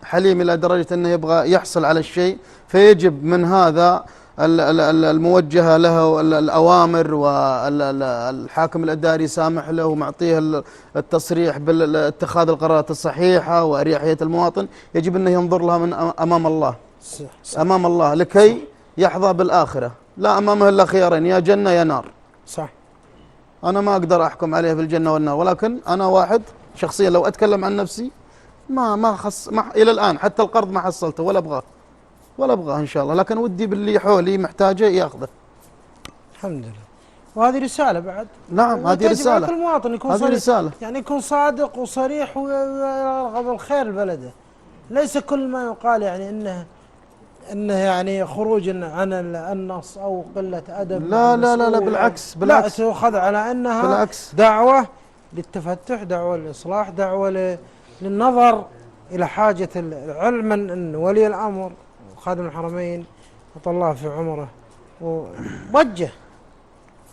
حليم إلى درجة أنه يبغى يحصل على الشيء، فيجب من هذا الموجهة له الأوامر، والحاكم الإداري سامح له ومعطيه التصريح باتخاذ القرارات الصحيحة وأريحية المواطن، يجب أنه ينظر لها من أمام الله، أمام الله لكي يحظى بالآخرة، لا أمامه إلا خيارين، يا جنة يا نار. صح. أنا ما أقدر أحكم عليه بالجنة والنار، ولكن أنا واحد شخصيا لو أتكلم عن نفسي ما إلى الآن حتى القرض ما حصلته ولا أبغاه إن شاء الله، لكن ودي باللي حولي محتاجه يأخذه. الحمد لله. وهذه رسالة بعد. نعم هذه رسالة. كل مواطن يكون هذه رسالة. يعني يكون صادق وصريح ويرغب الخير لبلده. ليس كل ما يقال يعني انه يعني خروج عن النص او قلة ادب. لا لا لا لا بالعكس لا، تؤخذ على انها بالعكس دعوة للتفتح، دعوة للإصلاح، دعوة للنظر إلى حاجة العلم أن ولي الأمر وخادم الحرمين أطال الله في عمره ووجه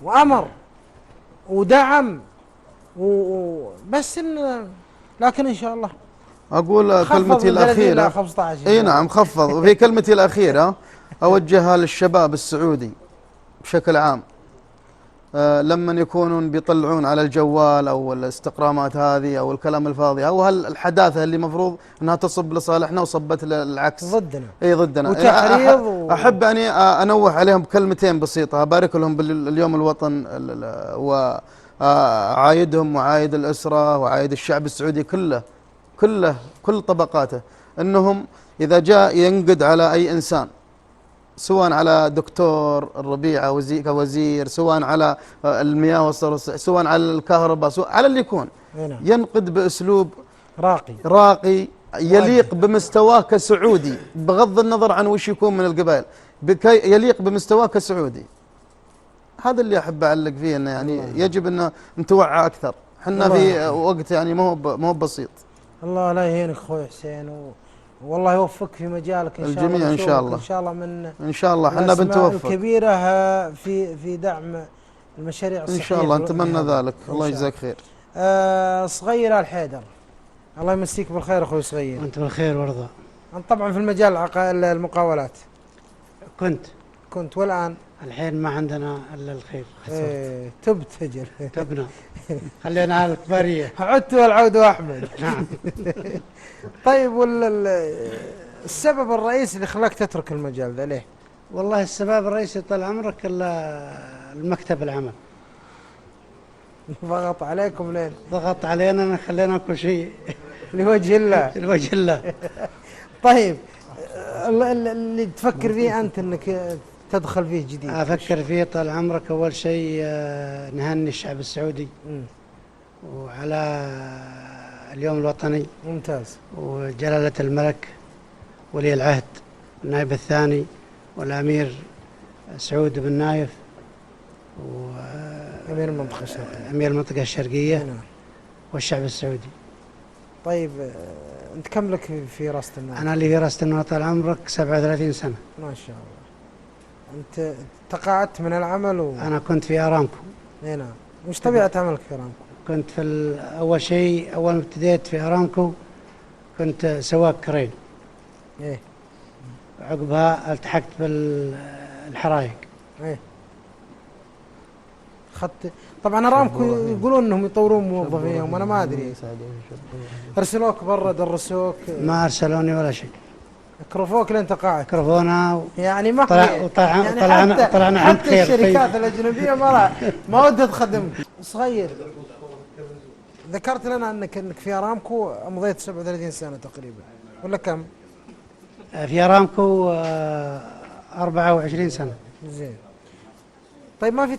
وأمر ودعم بس لكن إن شاء الله أقول كلمتي الأخيرة. أي نعم خفض. وفي كلمتي الأخيرة أوجهها للشباب السعودي بشكل عام، لما يكونون بيطلعون على الجوال أو الاستقرامات هذه أو الكلام الفاضي أو هالحداثة اللي مفروض أنها تصب لصالحنا وصبت للعكس ضدنا. أي ضدنا. وتحريض أحب أني أنوه عليهم بكلمتين بسيطة. أبارك لهم باليوم الوطن، وعايدهم وعايد الأسرة وعايد الشعب السعودي كل طبقاته، أنهم إذا جاء ينقد على أي إنسان، سواء على دكتور الربيعة كوزير، سواء على المياه والصرف، سواء على الكهرباء، سواء على اللي يكون، ينقد بأسلوب راقي يليق بمستواه كسعودي، بغض النظر عن وش يكون من القبائل، يليق بمستواه كسعودي. هذا اللي أحب أعلق فيه، إنه يعني يجب أن نتوعى أكثر. حنا في وقت يعني ما هو بسيط. الله لا يهينك أخوي حسين، والله يوفقك في مجالك إن شاء الله. الجميع إن شاء الله. إن شاء الله إن شاء الله حنا بنتوفق الكبيرة في دعم المشاريع الصحية إن شاء الله. نتمنى ذلك. الله يجزاك خير. صغير الحيدر، الله يمسيك بالخير أخوي صغير. وأنت بالخير ورضا. أنت طبعا في المجال المقاولات كنت والآن الحين ما عندنا إلا الخير. تبت أجل تبنا خلينا على الكبارية. عدت والعود أحمد. نعم. طيب السبب الرئيسي اللي خلاك تترك المجال ذا ليه؟ والله السبب الرئيسي طال عمرك المكتب العمل. ضغط عليكم لين؟ ضغط علينا خلينا كل شيء لوجه الله. لوجه الله. طيب اللي تفكر فيه أنت أنك تدخل فيه جديد؟ أفكر فيه طال عمرك أول شيء نهني الشعب السعودي وعلى اليوم الوطني. ممتاز. وجلالة الملك ولي العهد النائب الثاني والأمير سعود بن نايف أمير المنطقة الشرقية. أمير المنطقة الشرقية والشعب السعودي. طيب أنت كم لك في راسة النوى؟ أنا اللي في راسة النوى طال عمرك 37 سنة. ما شاء الله. أنت تقاعدت من العمل أنا كنت في أرامكو. نعم. وش طبيعة عملك في أرامكو؟ كنت أول شيء أول ما ابتديت في أرامكو كنت سواق كرين. إيه. عقبها التحقت بالحرايق. إيه. طبعا أرامكو يقولون أنهم يطورون موظفينهم، أنا ما أدري. أرسلوك برا درسوك؟ ما أرسلوني ولا شيء. كرفوك لين تقاعد؟ كرفونا يعني ما طلعنا عند حتى الشركات الأجنبية ما ودها تخدمك. صغير، ذكرت لنا انك في ارامكو مضيت 37 سنة تقريبا ولا كم؟ في ارامكو 24 سنة. زين. طيب ما في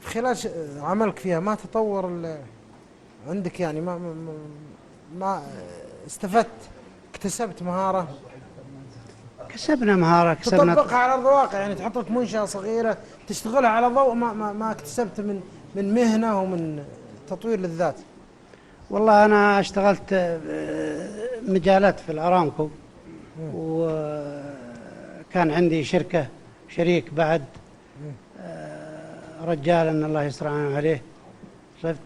خلال عملك فيها ما تطور عندك يعني ما استفدت، اكتسبت مهارة؟ كسبنا مهارة، كسبنا تطبقها على أرض الواقع، يعني تحط لك منشأة صغيرة تشتغلها على ضوء ما اكتسبت من مهنة ومن تطوير للذات. والله أنا اشتغلت مجالات في الأرامكو، وكان عندي شريك بعد رجال إن الله يستر عليه، صرت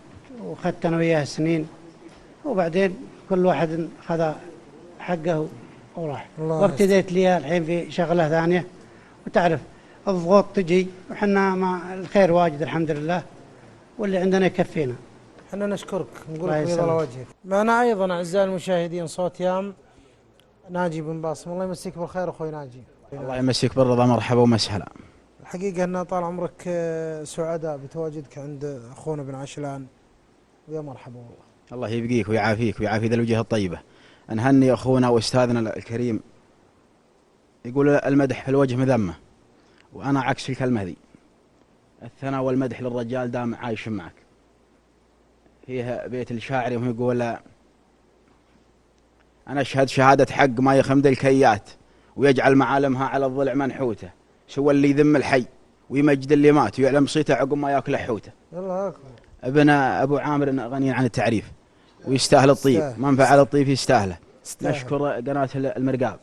وخدت أنا وياه سنين، وبعدين كل واحد خذ حقه وراح، وابتديت لي الحين في شغلة ثانية. وتعرف الضغوط تجي، وحنا مع الخير واجد الحمد لله، واللي عندنا يكفينا. احنا نشكرك، نقول لك بيض الله وجهك. معنا ايضا اعزائي المشاهدين صوت يام ناجي بن باسم. الله يمسيك بالخير اخوي ناجي. الله يمسيك بالرضا، مرحبا ومسهلا. الحقيقه ان طال عمرك سعداء بتواجدك عند اخونا بن عشلان، ويا مرحبا والله. الله يبقيك ويعافيك ويعافي ذا الوجه الطيبه. نهني اخونا واستاذنا الكريم، يقول المدح في الوجه مذمه، وانا عكس الكلمه ذي. الثناء والمدح للرجال دام عايش معك. فيها بيت الشاعر يوم يقول انا اشهد شهاده حق ما يخمد الكيات، ويجعل معالمها على الضلع منحوته، سوى اللي يذم الحي ويمجد اللي مات، ويعلم صيته عقب ما ياكل حوته. الله اكبر. ابن ابو عامر غني عن التعريف، ويستاهل الطيب، من فعل الطيب يستاهله. نشكر قناه المرقاب،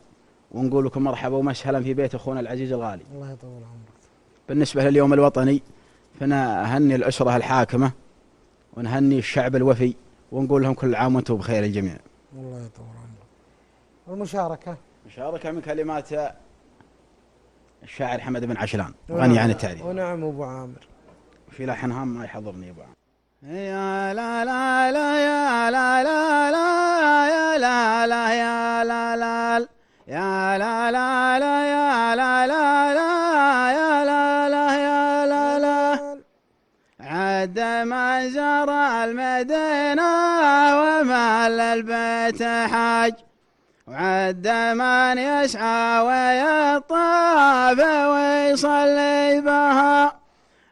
ونقول لكم مرحبا ومسهلا في بيت اخونا العزيز الغالي. الله يطول عمرك. بالنسبه لليوم الوطني، فانا اهني الاسره الحاكمه، ونهني الشعب الوفي، ونقول لهم كل عام وانتم بخير الجميع. الله يطول عمرك. المشاركه من كلمات الشاعر حمد بن عشلان غني عن التعريف. ونعم ابو عامر. في لحن هام ما يحضرني ابو عامر. يا لا لا لا يا لا لا لا يا لا لا يا لا لا يا لا لا لا يا لا لا لا يا لا لا يا لا لا. عد من زار المدينة ومال البيت حاج، وعد من يسعى ويطاف ويصلي بها.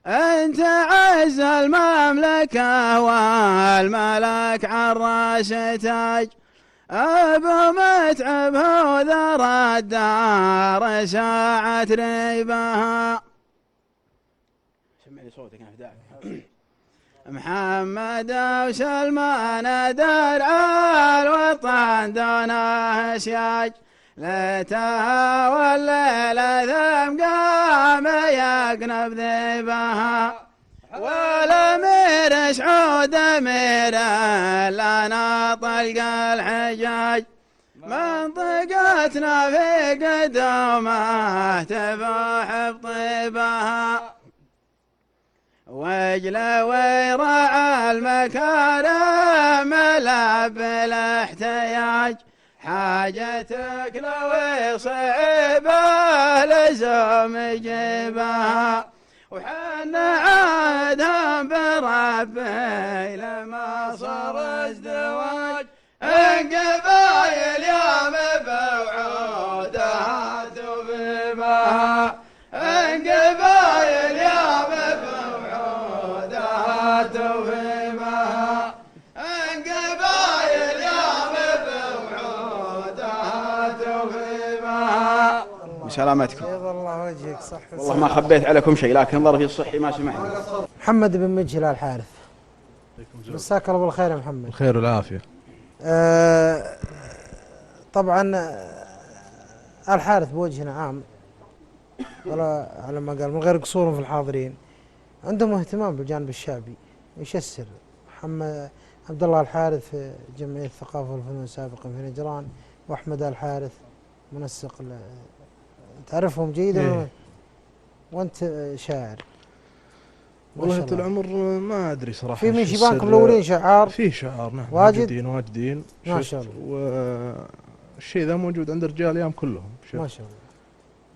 انت عز المملكة والملك عراس تاج، ابو متعب هو ذرى الدار ساعة ريبها. سمعني صوتك انا فداك. محمد وسلمان درع الوطن دونه سياج، ليتها والليل ذم قام يقنب ذيبها. والامير سعود امير لنا طلق الحجاج، منطقتنا في قدومه تفاح بطيبها. وجل ويرعى المكارم لا بالاحتياج، حاجتك لو يصيبه لزوم يجيبها. وحنا عادها بربي لما صار ازدواج، القبايل يا مبعودها تبيبها. القبايل يا مبعودها تبيبها. القبايل يا مبعودها تبيبها. وسلامتكم. بيض الله وجهك. صح والله ما خبيت عليكم شيء، لكن ظرفي الصحي ما سمحني. محمد بن مجهل الحارث. مساك الله بالخير يا محمد. الخير والعافيه. طبعا الحارث بوجه عام، ولا على ما قال من غير قصور في الحاضرين، عندهم اهتمام بالجانب الشعبي. ايش السر؟ محمد عبد الله الحارث في جمعيه الثقافه والفنون سابقا في نجران، واحمد الحارث منسق تعرفهم جيدا. إيه. وانت شاعر. والله طول العمر ما ادري صراحه. في من شبانكم الاولين شعار؟ في شعار، نعم، واجد واجدين ما شاء الله. والشيء ذا موجود عند الرجال ايام كلهم. ما شاء الله.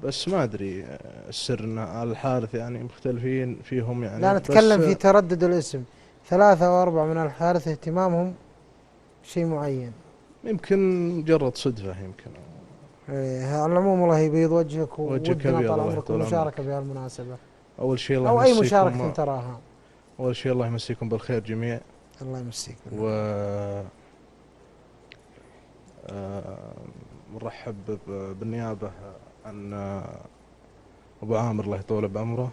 بس ما ادري السر ان الحارث يعني مختلفين فيهم يعني. لا نتكلم في تردد الاسم، 3 أو 4 من الحارث اهتمامهم شيء معين. يمكن مجرد صدفه يمكن. على العموم الله يبيض وجهك، وجهك ودنا طال عمرك المشاركه بهالمناسبه. اول شيء الله او اي مشاركه تراها. اول شيء الله يمسيكم بالخير جميع. الله يمسيك. نرحب بالنيابه عن ابو عامر الله يطول بعمره.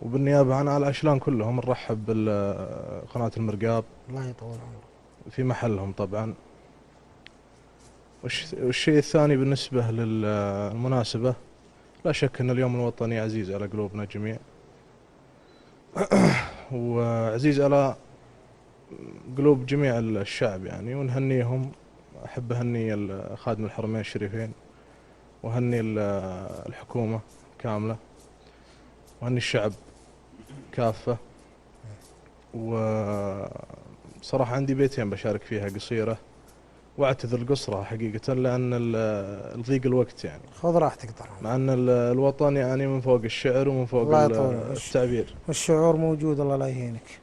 وبالنيابه عن آل عشلان كلهم نرحب بقناه المرقاب. الله يطول عمره. في محلهم طبعا. والشيء الثاني بالنسبه للمناسبه، لا شك ان اليوم الوطني عزيز على قلوبنا جميع. وعزيز على قلوب جميع الشعب يعني، ونهنيهم. احب اهني خادم الحرمين الشريفين وهني الحكومة كاملة، وهني الشعب كافة. وصراحة عندي بيتين بشارك فيها قصيرة، واعتذر قصرها حقيقة لأن الضيق الوقت يعني. خذ راحتك طبعا. مع أن الوطن يعني من فوق الشعر ومن فوق التعبير. والشعور موجود، الله لا يهينك.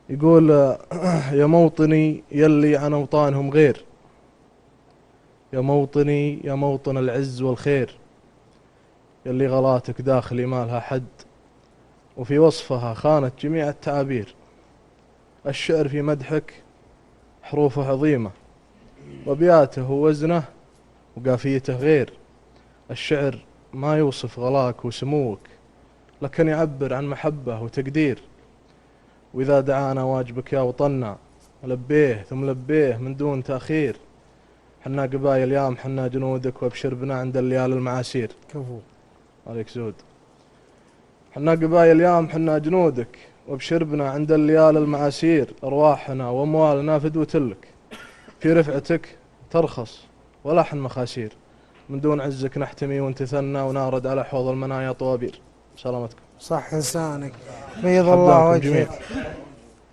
يقول يا موطني يلي عن أوطانهم غير، يا موطني يا موطن العز والخير، يلي غلاتك داخلي ما لها حد، وفي وصفها خانت جميع التعابير. الشعر في مدحك حروفه عظيمة، وابياته ووزنه وقافيته غير. الشعر ما يوصف غلاك وسموك، لكن يعبر عن محبة وتقدير. وإذا دعانا واجبك يا وطننا لبيه ثم لبيه من دون تأخير. حنا قبايل يام حنا جنودك، وابشر بنا عند الليال المعاسير. كفو عليك زود. حنا قبايل يام حنا جنودك، وابشر بنا عند الليال المعاسير. أرواحنا وأموالنا فدوة لك، في رفعتك ترخص ولحن مخاسير. من دون عزك نحتمي ونتثنى، ونارد على حوض المنايا طوابير. سلامتكم. صح لسانك، بيض الله وجهك.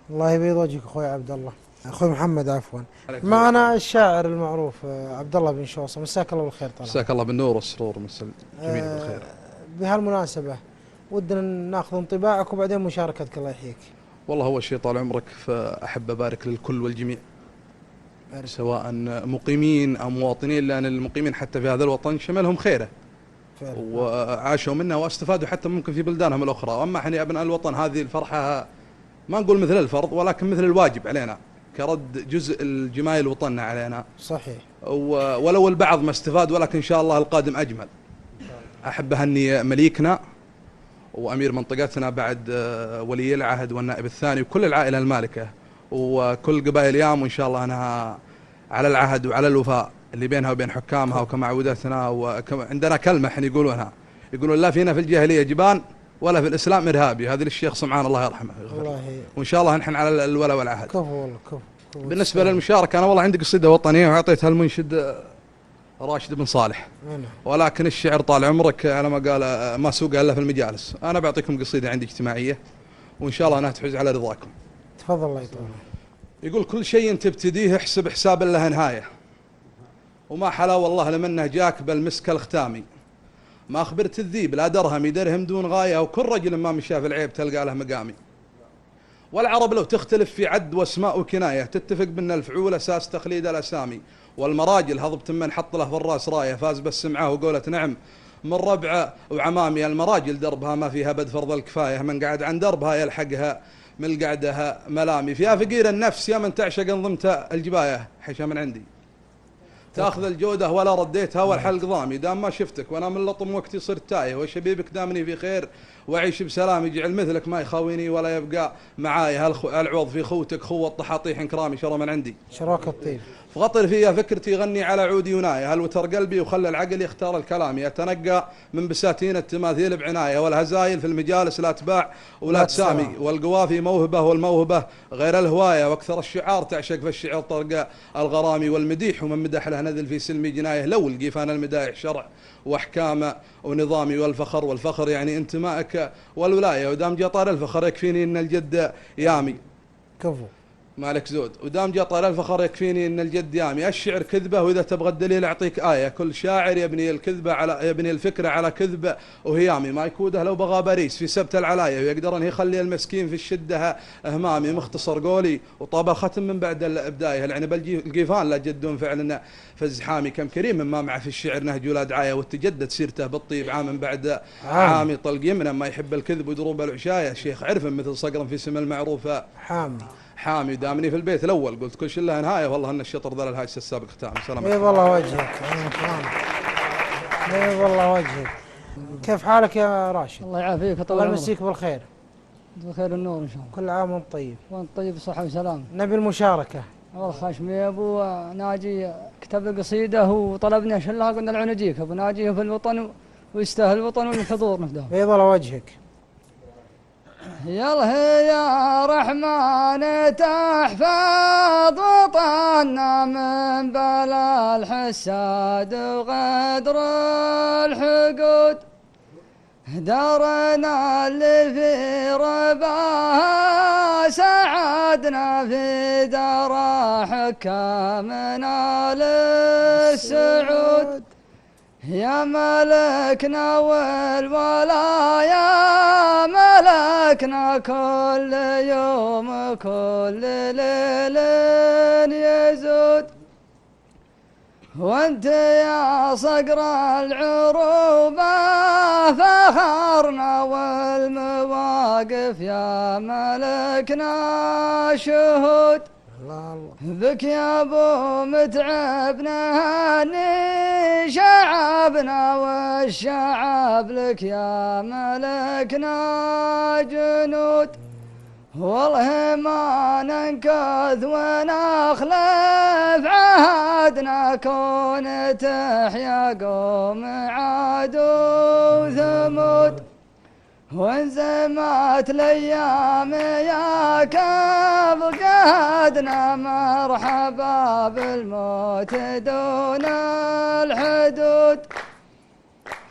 الله يبيض وجهك اخوي عبد الله، اخوي محمد عفوا. معنا الشاعر المعروف عبد الله بن شوصة، مساك الله بالخير. طبعا مساك الله بالنور والسرور، مسا الجميع بالخير. بهالمناسبة ودنا ناخذ انطباعك وبعدين مشاركتك، الله يحييك. والله أول شيء طال عمرك، فأحب أبارك للكل والجميع، سواء مقيمين أو مواطنين، لأن المقيمين حتى في هذا الوطن شملهم خيره وعاشوا منه واستفادوا حتى ممكن في بلدانهم الأخرى. وأما احنا أبناء الوطن هذه الفرحة ما نقول مثل الفرض، ولكن مثل الواجب علينا كرد جزء الجمايل وطننا علينا. صحيح. ولو البعض ما استفاد، ولكن إن شاء الله القادم أجمل. أحب أهني مليكنا وأمير منطقتنا بعد ولي العهد والنائب الثاني وكل العائلة المالكة وكل قبائل يام، وإن شاء الله أنها على العهد وعلى الوفاء اللي بينها وبين حكامها. وكما عودتنا وعندنا كلمة احنا يقولون لا فينا في الجاهلية جبان ولا في الإسلام إرهابي. هذه الشيخ سمعان الله يرحمه. وإن شاء الله نحن على الولا والعهد. كفو والله كفو. بالنسبة للمشاركة، أنا والله عندي قصيدة وطنية وأعطيتها المنشد راشد بن صالح، ولكن الشعر طال عمرك على ما قال ما سوق إلا في المجالس. أنا بعطيكم قصيدة عندي اجتماعية وإن شاء الله أنها تحوز على رضاكم. تفضل الله يطول. يقول كل شيء تبتديه احسب حساب له نهاية، وما حلا والله لمنه جاك بل مسك الختامي. ما أخبرت الذيب لا درهم يدرهم دون غاية، وكل رجل ما مشى في العيب تلقى له مقامي. والعرب لو تختلف في عد واسماء وكناية، تتفق بأن الفعول أساس تخليد الأسامي. والمراجل هضبة من حط له في الراس راية، فاز بالسمعة وقولة نعم من ربع وعمامي. المراجل دربها ما فيها بد فرض الكفاية، من قعد عن دربها يلحقها من قعدها ملامي. فيها فقير النفس يا من تعشق انظمت الجباية، حشا من عندي تاخذ الجودة ولا رديتها والحلق ضامي. دام ما شفتك وانا من لطم وقتي صرت تايه، وشبيبك دامني في خير واعيش بسلام. يجعل مثلك ما يخاويني ولا يبقى معاي. العوض في خوتك خوة الطحاطيح انكرامي شرى من عندي. شراك الطيب فغطر فيها فكرتي غني على عودي وناية. هل وتر قلبي وخلى العقل يختار الكلام. يتنقى من بساتين التماثيل بعناية، والهزايل في المجالس لا تباع ولا تسامي. والقوافي موهبة والموهبة غير الهواية، واكثر الشعار تعشق في الشعر طرق الغرامي. والمديح ومن مدح له نذل في سلمي جناية، لو القيفان المدايح شرع واحكام ونظامي. والفخر يعني انتمائك والولاية، ودام جاء طار الفخر يكفيني ان الجد يامي. كفو مالك زود. ودام جاء طال الفخر يكفيني ان الجد يامي. الشعر كذبه، واذا تبغى الدليل اعطيك آية. كل شاعر يبني الكذبه يبني الفكره على كذبه وهيامي. ما يكوده لو بغى باريس في سبت العلاية، ويقدر ان يخلي المسكين في الشده اهمامي. مختصر قولي وطاب الختم من بعد البدايه، العنب القيفان لا جدون فعلنا فزحامي. كم كريم ما معه في الشعر نهج ولا دعايه، وتجدد سيرته بالطيب عام بعد عامي. طلق يمنه ما يحب الكذب ودروب العشايه، شيخ عرف مثل صقر في سم المعروف حامي. دامني في البيت الاول قلت كل شيء له نهايه، والله ان الشطر ذا الهاي السابق ختام. سلام عليكم. والله وجهك والله وجهك. كيف حالك يا راشد؟ الله يعافيك الله يمسيك بالخير. بخير النور ان شاء الله. كل عام وانت طيب. وانت طيب بصحه وسلام. نبي المشاركه. والله خاشمي ابو ناجي كتب قصيده وطلبني اشلها، قلنا العنجيك ابو ناجي في الوطن ويستاهل الوطن والحضور نفده. بيض الله وجهك. يلا يا رحمن تحفظ وطننا من بلا الحساد وغدر الحقود، دارنا اللي في رباها سعدنا في دار حكامنا للسعود، يا ملكنا والولايا ملكنا كل يوم كل ليل يزود، وانت يا صقر العروبة فخرنا والمواقف يا ملكنا شهود، بك يا ابو متعب نهني شعبنا والشعب لك يا ملكنا جنود، والله ما ننكث ونخلف عهدنا كون تحيا قوم عاد وثمود، وانزمت الايام يا كف قهدنا مرحبا بالموت دون الحدود،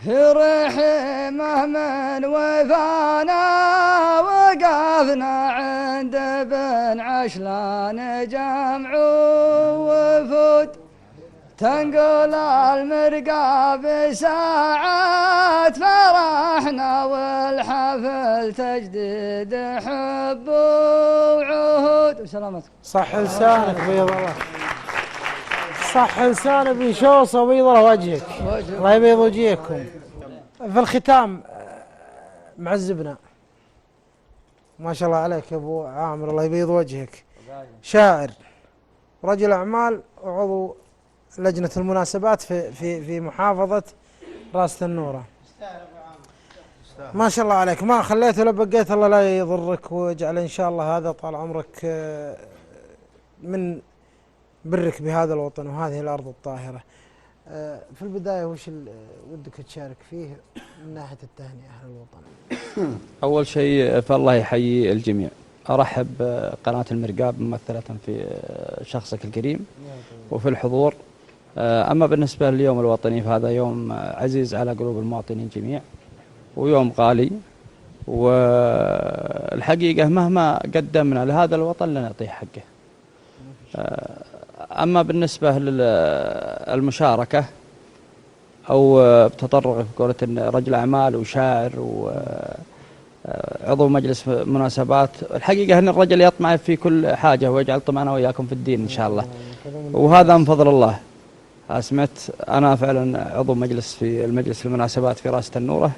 رحمه من وفانا وقفنا عند بن عشلان جمع وفود، تنقل المرقى بساعات فرحنا والحفل تجديد حب وعهود. وسلامتكم. صح لسانك بيض الله، صح لسانك بنشوصه وبيض الله وجهك، الله يبيض وجهكم. في الختام معزبنا ما شاء الله عليك يا ابو عامر، الله يبيض وجهك، شاعر رجل اعمال وعضو لجنة المناسبات في محافظة راس تنورة، ما شاء الله عليك، ما خليته ولا بقيت، الله لا يضرك ويجعل ان شاء الله هذا طال عمرك من برك بهذا الوطن وهذه الارض الطاهرة. في البداية وش ودك تشارك فيه من ناحية التهنئة أهل الوطن؟ أول شيء فالله يحيي الجميع، أرحب قناة المرقاب ممثلة في شخصك الكريم وفي الحضور. أما بالنسبة لليوم الوطني فهذا يوم عزيز على قلوب المواطنين جميع ويوم غالي، والحقيقة مهما قدمنا لهذا الوطن لا نعطيه حقه. أما بالنسبة للمشاركة أو بتطرق في قولة رجل أعمال وشاعر وعضو مجلس مناسبات، الحقيقة أن الرجل يطمع في كل حاجة ويجعل طمعنا وإياكم في الدين إن شاء الله، وهذا من فضل الله. أسمت أنا فعلا عضو مجلس في المجلس المناسبات في راس تنورة،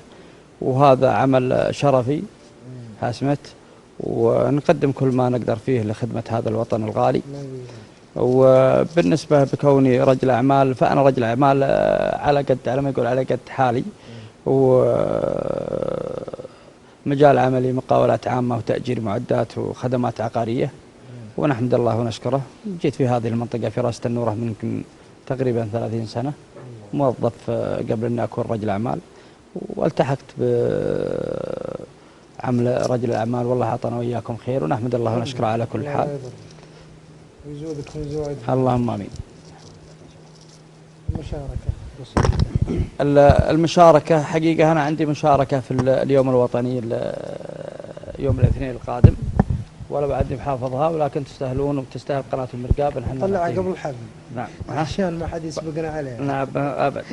وهذا عمل شرفي أسمت، ونقدم كل ما نقدر فيه لخدمة هذا الوطن الغالي. وبالنسبة بكوني رجل أعمال فأنا رجل أعمال على قد، على ما يقول على قد حالي، ومجال عملي مقاولات عامة وتأجير معدات وخدمات عقارية، ونحمد الله ونشكره. جيت في هذه المنطقة في راس تنورة من يمكن تقريبا 30 سنة، موظف قبل أن أكون رجل أعمال، والتحقت بعمل رجل الأعمال، والله أعطانا وإياكم خير ونحمد الله ونشكره على كل حال. ويزودك ويزود اللهم آمين. المشاركة المشاركة حقيقة أنا عندي مشاركة في اليوم الوطني يوم الاثنين القادم، ولا بعدني بحافظها، ولكن تستاهلون وتستاهل قناة المرقاب. نحن طلع قبل الحفل نعم عشان ما حد يسبقنا عليه. نعم أبد.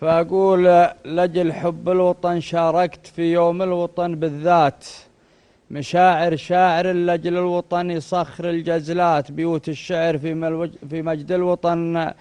فأقول لجل حب الوطن شاركت في يوم الوطن بالذات، مشاعر شاعر لأجل الوطن يصخر الجزلات، بيوت الشعر في مجد الوطن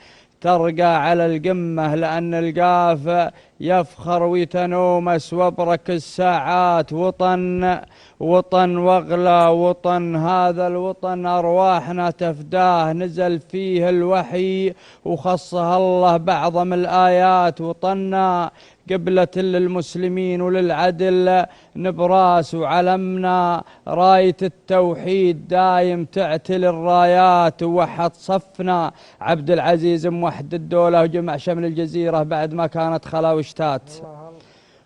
ترقى على القمة، لأن القاف يفخر ويتنومس وابرك الساعات. وطن وطن واغلى وطن، هذا الوطن أرواحنا تفداه، نزل فيه الوحي وخصها الله بعظم الآيات. وطننا قبلة للمسلمين وللعدل، نبراس وعلمنا راية التوحيد دايم تعتل الرايات. ووحد صفنا عبد العزيز موحد الدولة وجمع شمل الجزيرة بعد ما كانت خلا وشتات.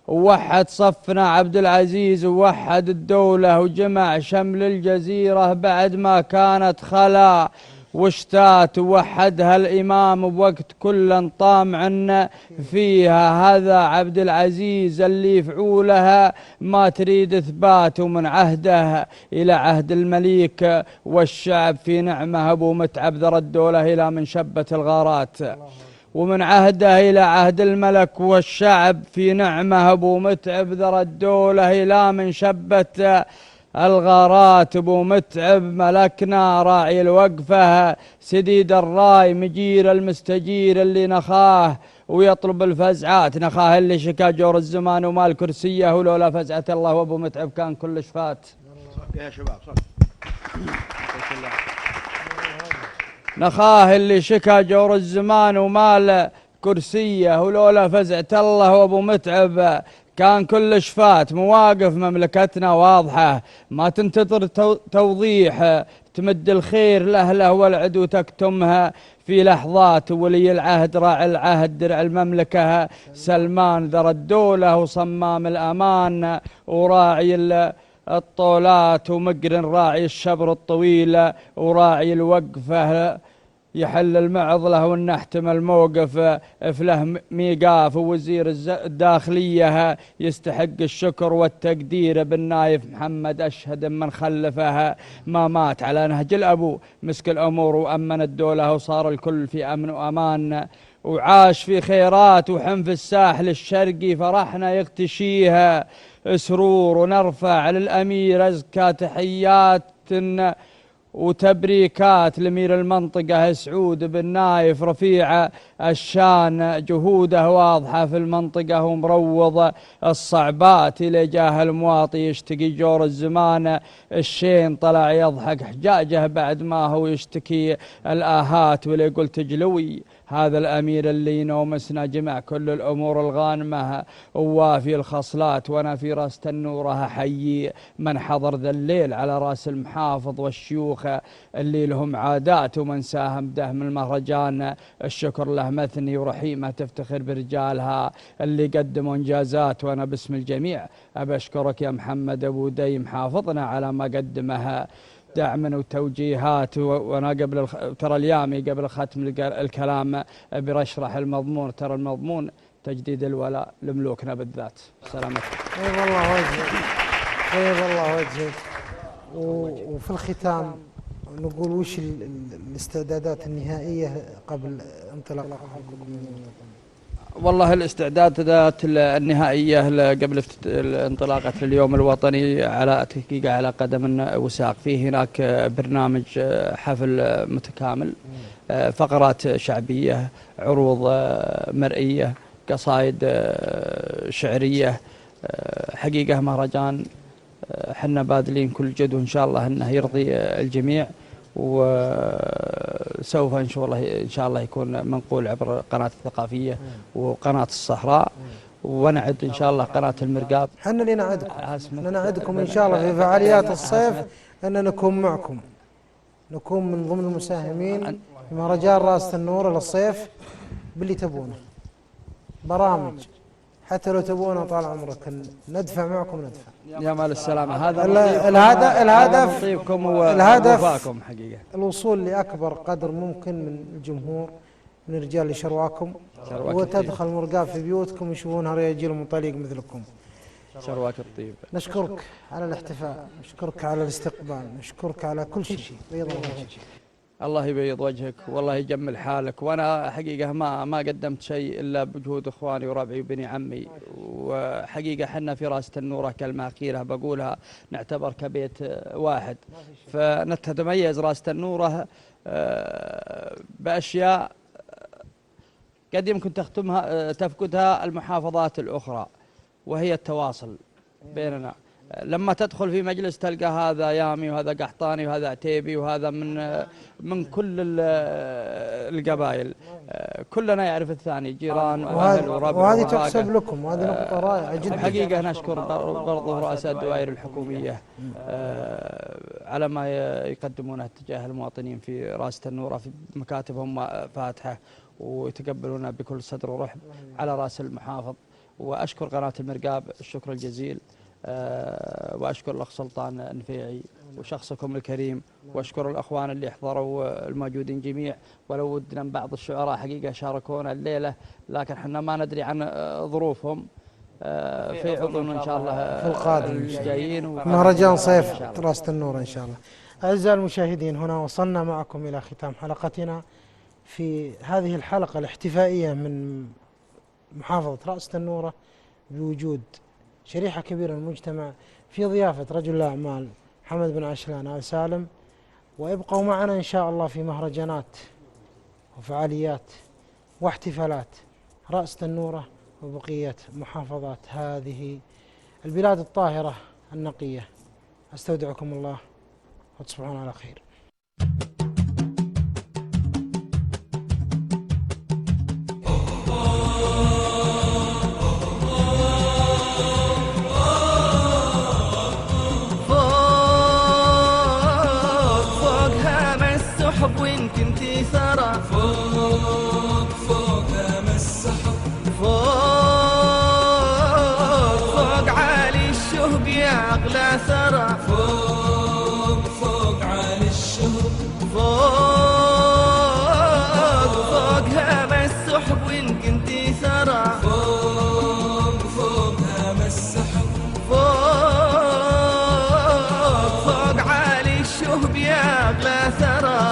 ووحد صفنا عبد العزيز ووحد الدولة وجمع شمل الجزيرة بعد ما كانت خلا واشتات، ووحدها الإمام بوقت كل طامع فيها. هذا عبد العزيز اللي فعولها ما تريد إثبات، ومن عهده إلى عهد المليك والشعب في نعمه أبو متعب ذر الدولة إلى من شبت الغارات، ومن عهده إلى عهد الملك والشعب في نعمه أبو متعب ذر الدولة إلى من شبت الغارات. أبو متعب ملكنا راعي الوقفة سديد الراي مجير المستجير اللي نخاه ويطلب الفزعات، نخاه اللي شكا جور الزمان وما الكرسية، ولولا فزعة الله وأبو متعب كان كل شفات. يا شباب نخاه اللي شكا جور الزمان ومال كرسية، ولولا فزعة الله وأبو متعب كان كل شفات. مواقف مملكتنا واضحة ما تنتظر توضيح، تمد الخير لأهله والعدو تكتمها في لحظات. ولي العهد راعي العهد درع المملكة سلمان ذر الدولة وصمام الأمان وراعي الطولات، ومقرن راعي الشبر الطويل وراعي الوقفة يحل المعضلة والنحتم الموقف فله ميقاف. ووزير الداخلية يستحق الشكر والتقدير بالنايف محمد أشهد من خلفها ما مات على نهج الأبو مسك الأمور وأمن الدولة وصار الكل في أمن وأمان، وعاش في خيرات وحن في الساحل الشرقي فرحنا يغتشيها سرور. ونرفع للأمير أزكى تحيات وتبريكات لأمير المنطقة سعود بن نايف رفيع الشان، جهوده واضحة في المنطقة ومروض الصعبات إلى جاه المواطي يشتكي جور الزمان الشين طلع يضحك حجاجه بعد ما هو يشتكي الآهات. واللي قلت جلوي هذا الأمير اللي نومسنا جمع كل الأمور الغانمة ووافي الخصلات، وأنا في راس تنورها حيي من حضر ذا الليل على راس المحافظ والشيوخ اللي لهم عادات، ومن ساهم بدهم المهرجان الشكر له مثني ورحيمة تفتخر برجالها اللي قدموا إنجازات. وأنا باسم الجميع أبشكرك يا محمد أبو ديم حافظنا على ما قدمها دعما وتوجيهات. وانا قبل ترى اليامي قبل ختم الكلام برشرح المضمون، ترى المضمون تجديد الولاء لملوكنا بالذات. سلامتك. طيب الله وجهك، طيب الله وجهك. وفي الختام نقول وش الاستعدادات النهائية قبل انطلاق والله الاستعدادات النهائية قبل انطلاقة اليوم الوطني على تحقيق على قدم وساق. فيه هناك برنامج حفل متكامل، فقرات شعبية، عروض مرئية، قصائد شعرية، حقيقة مهرجان حنا باذلين كل جهد وإن شاء الله أنه يرضي الجميع. وسوف إن شاء الله يكون منقول عبر قناة الثقافية وقناة الصحراء، ونعد إن شاء الله قناة المرقاب. حنا اللي نعدكم إن شاء الله في فعاليات الصيف أن نكون معكم، نكون من ضمن المساهمين في مهرجان راس تنورة للصيف باللي تبونه، برامج حتى لو تبونه طال عمرك ندفع معكم ندفع. يا مال السلامة. هذا الهدف نصيبكم ووفاكم حقيقة الوصول لأكبر قدر ممكن من الجمهور من الرجال اللي شرواكم، وتدخل مرقاب في بيوتكم يشوفونها رجال مطليق مثلكم. شرواك الطيب. نشكرك على الاحتفاء، نشكرك على الاستقبال، نشكرك على كل شيء. بيض وجهك. الله يبيض وجهك والله يجمل حالك. وانا حقيقه ما قدمت شيء الا بجهود اخواني وربعي وبني عمي. وحقيقه حنا في راس تنوره كلمه اخيره بقولها، نعتبر كبيت واحد، فنتميز راس تنوره باشياء قد يمكن تفقدها المحافظات الاخرى، وهي التواصل بيننا. لما تدخل في مجلس تلقى هذا يامي وهذا قحطاني وهذا عتيبي وهذا من كل القبائل، كلنا يعرف الثاني، جيران واهل وربع. وهذه تحسب لكم، وهذه نقطة رائعة جدا. حقيقة نشكر برضو رؤساء الدوائر الحكومية على ما يقدمونه تجاه المواطنين في راس تنورة، في مكاتبهم فاتحة ويتقبلونا بكل صدر ورحب على راس المحافظ وأشكر قناة المرقاب الشكر الجزيل، وأشكر الأخ سلطان النفيعي وشخصكم الكريم، وأشكر الأخوان اللي حضروا الموجودين جميع. ولو ودنا بعض الشعراء حقيقة شاركونا الليلة، لكن احنا ما ندري عن ظروفهم، في عضو إن شاء الله في القادم الجايين مهرجان صيف راسة النور إن شاء الله. أعزائي المشاهدين، هنا وصلنا معكم إلى ختام حلقتنا في هذه الحلقة الاحتفائية من محافظة رأس النورة بوجود شريحة كبيرة من المجتمع في ضيافة رجل الأعمال محمد بن عشلان آل سالم. وابقوا معنا إن شاء الله في مهرجانات وفعاليات واحتفالات رأس النورة وبقية محافظات هذه البلاد الطاهرة النقية. أستودعكم الله وتصبحون على خير. وين كنتي ثرى فوق فوق هام السحب فوق عالي الشهب يا أغلى ثرى فوق عالي الشهب فوق هام السحب وين كنتي ثرى فوق هام السحب فوق عالي الشهب يا أغلى ثرى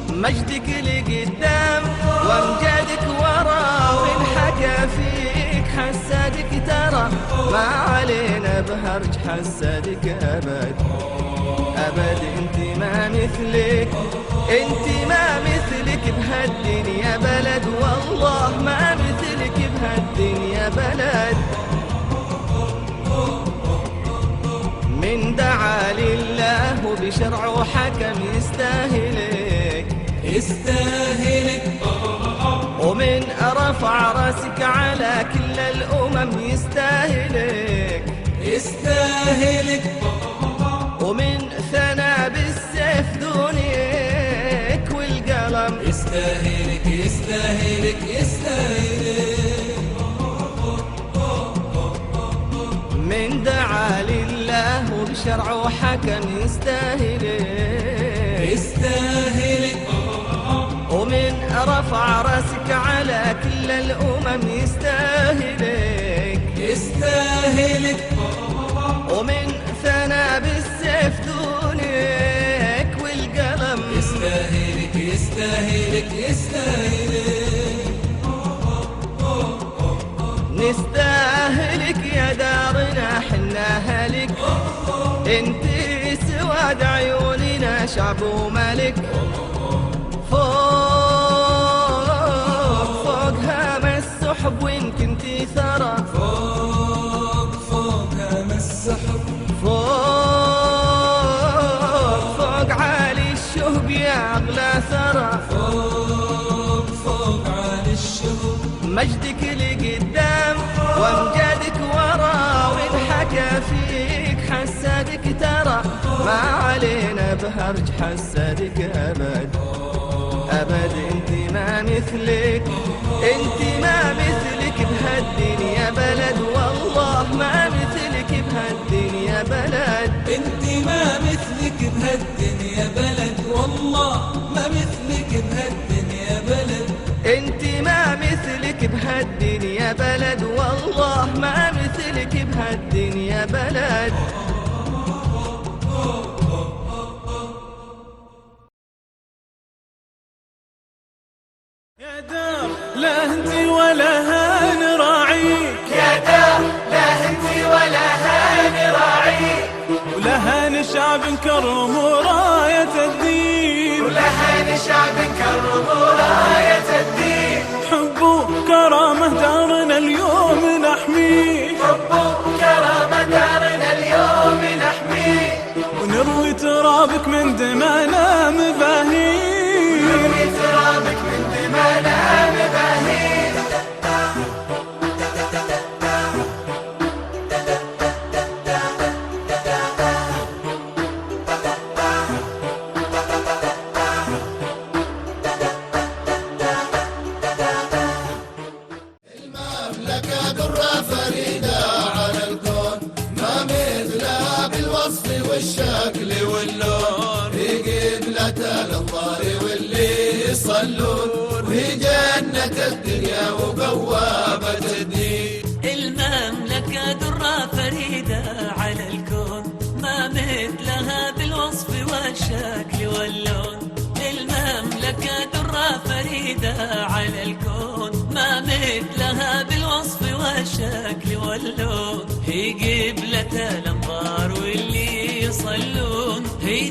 مجدك لقدام وامجادك ورا وانحكى فيك حسادك ترى ما علينا بهرج حسادك أبد أبد انت ما مثلك انت ما مثلك بهالدنيا بلد والله ما مثلك بهالدنيا بلد من دعا لله بشرع وحكم يستاهلك يستاهلك ومن رفع راسك على كل الأمم يستاهلك يستاهلك ومن ثنى بالسيف دونيك والقلم يستاهلك يستاهلك يستاهلك من دعا لله بشرع وحكم يستاهلك يستاهلك ومن رفع راسك على كل الأمم يستاهلك يستاهلك ومن ثنى بالسيف دونك والقلم يستاهلك يستاهلك يستاهلك نستاهلك يا دارنا حنا هلك انتي سواد عيوننا شعب وملك فوق هام السحب وين كنتي ثرى فوق هام السحب فوق عالي الشهب يا أغلى ثرى فوق عالي الشهب مجدك لقدام وامجادك ورا وانحكى فيك حسادك ترى ما علينا بهرج حسادك أبد أبد انت ما مثلك انت ما مثلك بهالدنيا بلد والله ما مثلك بهالدنيا بلد انت ما مثلك بهالدنيا بلد والله ما مثلك بهالدنيا بلد انت ما مثلك بهالدنيا بلد والله ما مثلك بهالدنيا بلد يا دار لا انتي ولا هان راعيك يا دار لا انتي ولا هان راعيك ولهان شعب كرم راية الدين ولهان شعب كرم راية الدين حبوا كرامة دارنا اليوم نحميه حبوا كرامة دارنا اليوم نحميه ونروي ترابك من دمانا مباهين ونروي ترابك من دمانا مباهين والشكل واللون، هي قبلة الأنظار واللي يصلون، وهي جنة الدنيا وبوابة الدين. المملكة درة فريدة على الكون، ما مثلها بالوصف والشكل واللون. المملكة درة فريدة على الكون، ما مثلها بالوصف والشكل واللون، هي قبلة الأنظار واللي يصلون، هي